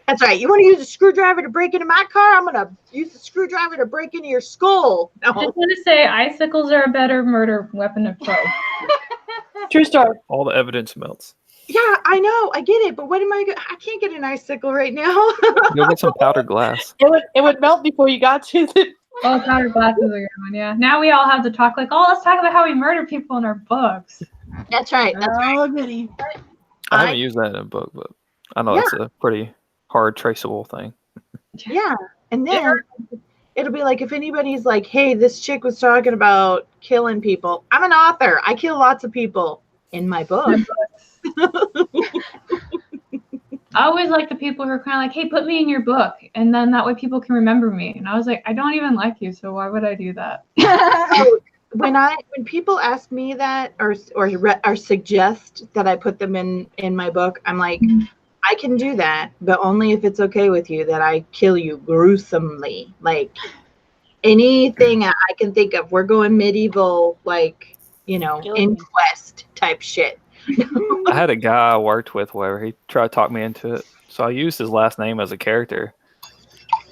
That's right. You want to use a screwdriver to break into my car? I'm gonna use the screwdriver to break into your skull. I No. just want to say icicles are a better murder weapon of choice. True story. All the evidence melts. Yeah, I know. I get it. But what am I? I can't get an icicle right now. You'll get some powdered glass. It would melt before you got to the. Oh, powdered glasses are a good one, yeah. Now we all have to talk like, oh, let's talk about how we murder people in our books. That's right. That's right. Oh, goody. I haven't used that in a book, but I know it's a pretty hard traceable thing. Yeah, and then it'll be like if anybody's like, "Hey, this chick was talking about killing people." I'm an author. I kill lots of people in my book. I always like the people who are kind of like, hey, put me in your book. And then that way people can remember me. And I was like, I don't even like you, so why would I do that? When people ask me that or suggest that I put them in my book, I'm like, I can do that, but only if it's okay with you that I kill you gruesomely. Like anything I can think of. We're going medieval, like, inquest type shit. I had a guy I worked with where he tried to talk me into it. So I used his last name as a character.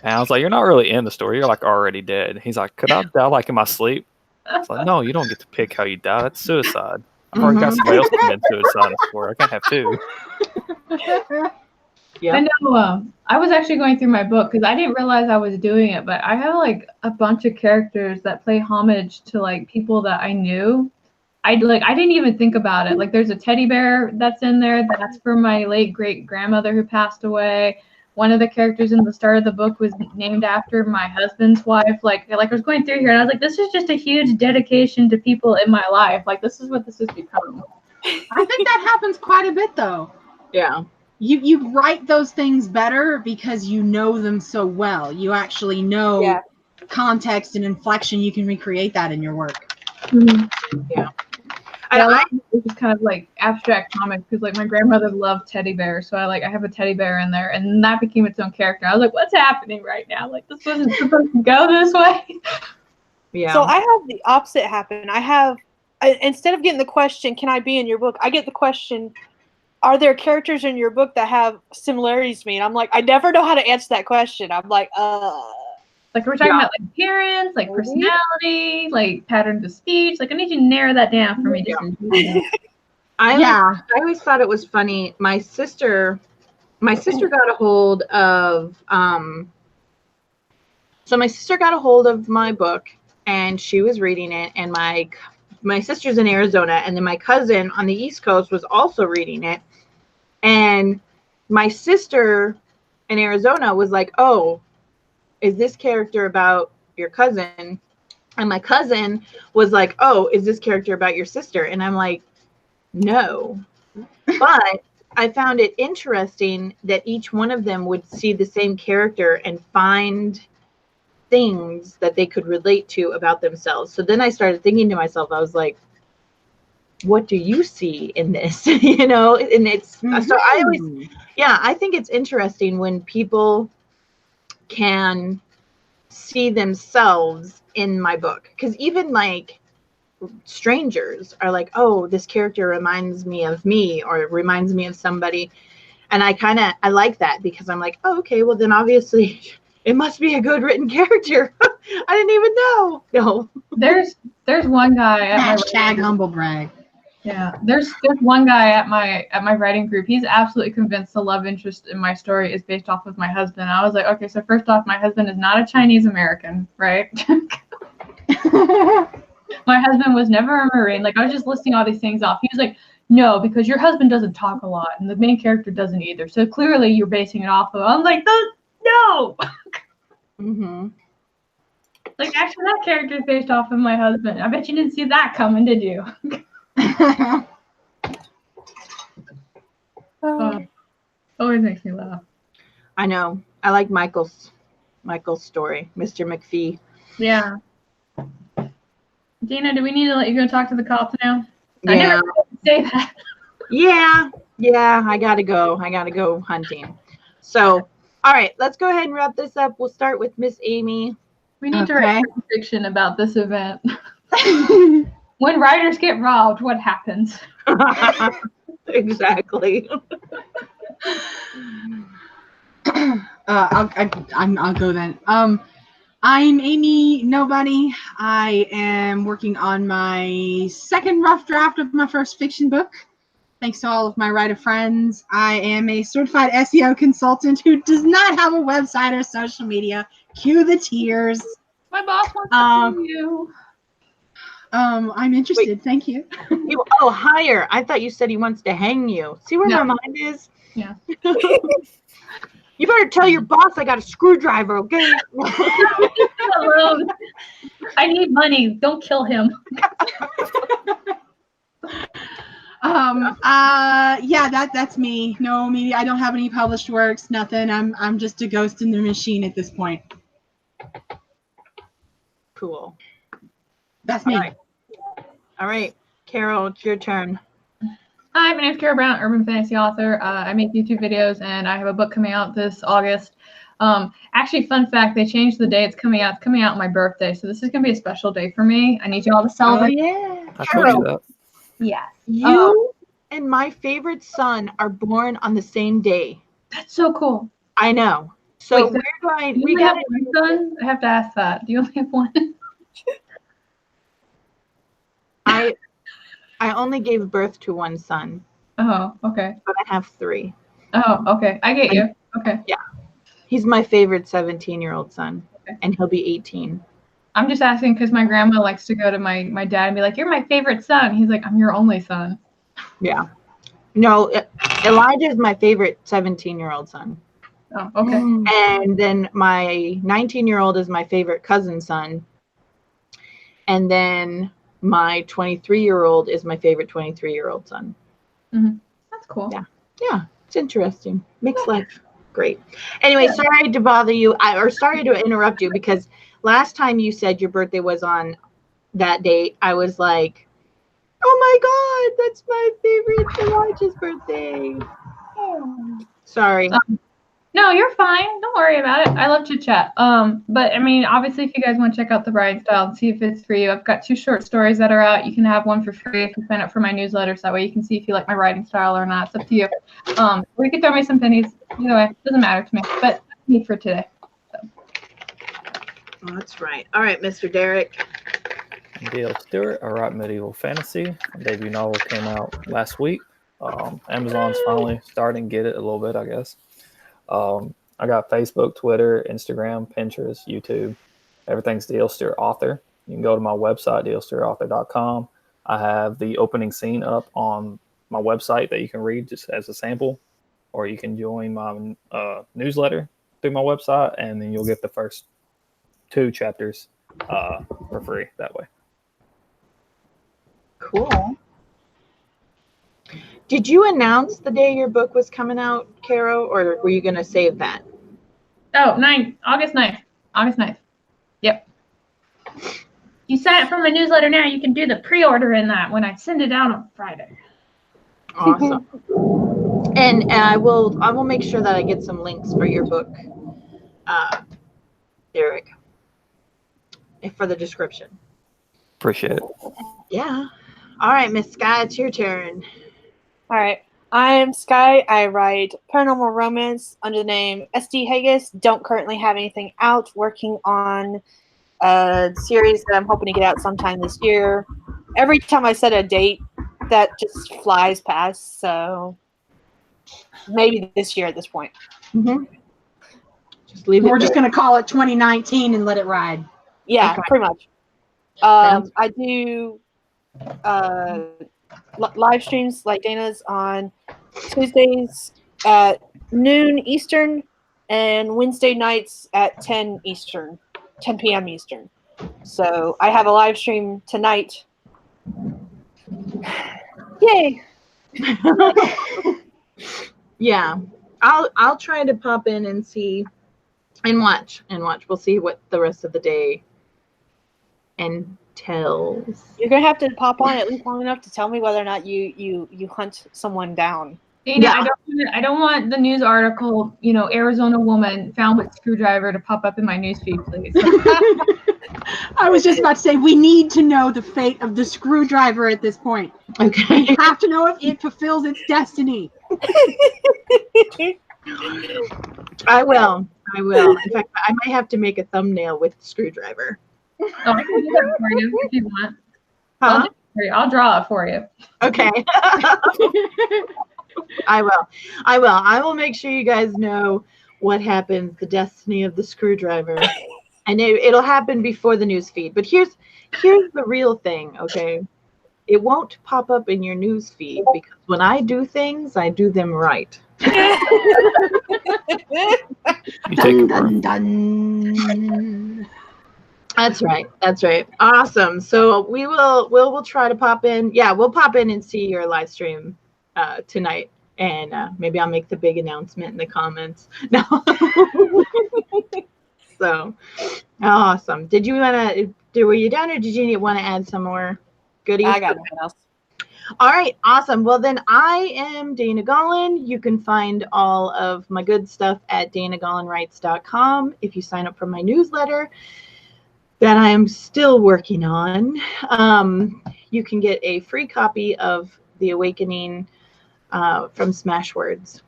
And I was like, you're not really in the story. You're like already dead. He's like, could I die like in my sleep? I was like, no, you don't get to pick how you die. That's suicide. I've already got somebody else to commit suicide in the story. I can't have two. Yeah. I know. I was actually going through my book because I didn't realize I was doing it, but I have like a bunch of characters that play homage to like people that I knew. I didn't even think about it. Like there's a teddy bear that's in there. That's for my late great grandmother who passed away. One of the characters in the start of the book was named after my husband's wife. Like I was going through here and I was like, this is just a huge dedication to people in my life. Like this is what this has become. I think that happens quite a bit though. Yeah. You write those things better because you know them so well. You actually know context and inflection. You can recreate that in your work. Mm-hmm. Yeah. It's just kind of like abstract comics because like my grandmother loved teddy bears, so I have a teddy bear in there, and that became its own character. I was like, what's happening right now? Like this wasn't supposed to go this way. Yeah. So I have the opposite happen. Instead of getting the question, can I be in your book? I get the question, are there characters in your book that have similarities to me? And I'm like, I never know how to answer that question. I'm like, Like we're talking about like appearance, like personality, like patterns of speech. Like I need you to narrow that down for me. I always thought it was funny. My sister got a hold of so my sister got a hold of my book and she was reading it, and my sister's in Arizona, and then my cousin on the East Coast was also reading it, and my sister in Arizona was like, oh, is this character about your cousin? And my cousin was like, oh, is this character about your sister? And I'm like, no. But I found it interesting that each one of them would see the same character and find things that they could relate to about themselves. So then I started thinking to myself, I was like, what do you see in this? And it's, so I always, I think it's interesting when people can see themselves in my book, because even like strangers are like, oh, this character reminds me of me, or it reminds me of somebody, and I like that, because I'm like, oh, okay, well then obviously it must be a good written character. I didn't even know. No, there's one guy at hashtag humble brag. Yeah, there's one guy at my writing group. He's absolutely convinced the love interest in my story is based off of my husband. I was like, okay, so first off, my husband is not a Chinese American, right? My husband was never a Marine. Like I was just listing all these things off. He was like, no, because your husband doesn't talk a lot, and the main character doesn't either. So clearly, you're basing it off of. I'm like, no. Mm-hmm. Like actually, that character is based off of my husband. I bet you didn't see that coming, did you? Always makes me laugh. I know. I like Michael's story, Mr. McPhee. Yeah. Dina, do we need to let you go talk to the cops now? Yeah. I never thought to say that. Yeah. I gotta go hunting. So, all right, let's go ahead and wrap this up. We'll start with Miss Amy. We need to write fiction about this event. When writers get robbed, what happens? Exactly. I'll go then. I'm Amy Nobody. I am working on my second rough draft of my first fiction book. Thanks to all of my writer friends. I am a certified SEO consultant who does not have a website or social media. Cue the tears. My boss wants to see you. I'm interested. Wait. Thank you. Hire. I thought you said he wants to hang you. See where my mind is? Yeah. You better tell your boss I got a screwdriver, okay? Alone. I need money. Don't kill him. That's me. No media. I don't have any published works, nothing. I'm just a ghost in the machine at this point. Cool. That's me. All right. Carol, it's your turn. Hi, my name's Carol Brown, urban fantasy author. I make YouTube videos, and I have a book coming out this August. Actually, fun fact, they changed the day it's coming out. It's coming out on my birthday, so this is going to be a special day for me. I need you all to celebrate. Oh, yeah. I told you that. Yes. You and my favorite son are born on the same day. That's so cool. I know. So Wait, we're going. We got one son? I have to ask that. Do you only have one? I only gave birth to one son. Oh, okay. But I have 3. Oh, okay. I get you. Okay. Yeah. He's my favorite 17-year-old son, and he'll be 18. I'm just asking because my grandma likes to go to my dad and be like, "You're my favorite son." He's like, "I'm your only son." Yeah. No, Elijah is my favorite 17-year-old son. Oh, okay. And then my 19-year-old is my favorite cousin son. And then my 23-year-old is my favorite 23-year-old son. Mm-hmm. That's cool. Yeah, it's interesting. Makes life great. Anyway, sorry to bother you, sorry to interrupt you, because last time you said your birthday was on that date, I was like, oh my God, that's my favorite Elijah's birthday. Oh. Sorry. No, you're fine. Don't worry about it. I love to chat. But I mean, obviously, if you guys want to check out the writing style and see if it's for you, I've got 2 short stories that are out. You can have one for free if you sign up for my newsletter, so that way you can see if you like my writing style or not. It's up to you. Or you can throw me some pennies. Either way, doesn't matter to me. But that's me for today. So. Oh, that's right. All right, Mr. Derek. Dale Stewart. I write medieval fantasy. My debut novel came out last week. Amazon's finally starting to get it a little bit, I guess. I got Facebook, Twitter, Instagram, Pinterest, YouTube. Everything's Dale Stewart Author. You can go to my website, DaleStewartAuthor.com. I have the opening scene up on my website that you can read just as a sample, or you can join my newsletter through my website, and then you'll get the first 2 chapters for free that way. Cool. Did you announce the day your book was coming out, Caro, or were you going to save that? Oh, August 9th. August 9th. Yep. You sign up for my newsletter now, you can do the pre-order in that when I send it out on Friday. Awesome. And I will make sure that I get some links for your book, Derek, for the description. Appreciate it. Yeah. All right, Miss Skye, it's your turn. All right. I'm Skye. I write paranormal romance under the name SD Haggis. Don't currently have anything out. Working on a series that I'm hoping to get out sometime this year. Every time I set a date, that just flies past. So maybe this year at this point. Mm-hmm. Just leave it. We're just going to call it 2019 and let it ride. Yeah, Okay. pretty much. I do live streams like Dana's on Tuesdays at noon Eastern and Wednesday nights at 10 p.m. Eastern. So I have a live stream tonight. Yay! Yeah, I'll try to pop in and see and watch. We'll see what the rest of the day entails. You're gonna have to pop on at least long enough to tell me whether or not you hunt someone down. Dana, Yeah. I don't want the news article, you know, Arizona woman found with screwdriver to pop up in my newsfeed, please. I was just about to say, we need to know the fate of the screwdriver at this point. Okay. We have to know if it fulfills its destiny. I will. In fact, I might have to make a thumbnail with the screwdriver. Oh, I can do that for you if you want. I'll Huh? do it for you. I'll draw it for you. Okay. I will. I will make sure you guys know what happens, the destiny of the screwdriver. And it'll happen before the news feed. But here's the real thing, okay? It won't pop up in your news feed because when I do things, I do them right. You take it, bro. Dun, dun. That's right. Awesome. So we'll try to pop in. Yeah, we'll pop in and see your live stream tonight. And maybe I'll make the big announcement in the comments. No. So awesome. Did you were you done, or did you want to add some more goodies? I got nothing else. All right, awesome. Well, then I am Dana Gaulin. You can find all of my good stuff at danagaulinwrites.com. If you sign up for my newsletter that I am still working on, you can get a free copy of The Awakening from Smashwords.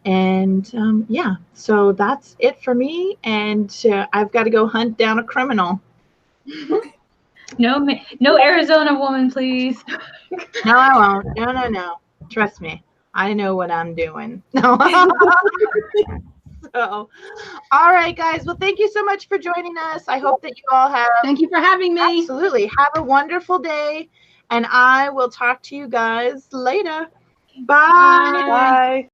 And yeah, so that's it for me. And I've got to go hunt down a criminal. No Arizona woman, please. No, I won't. No. Trust me. I know what I'm doing. No. So, all right, guys. Well, thank you so much for joining us. I hope that you all have. Thank you for having me. Absolutely. Have a wonderful day. And I will talk to you guys later. Bye. Bye.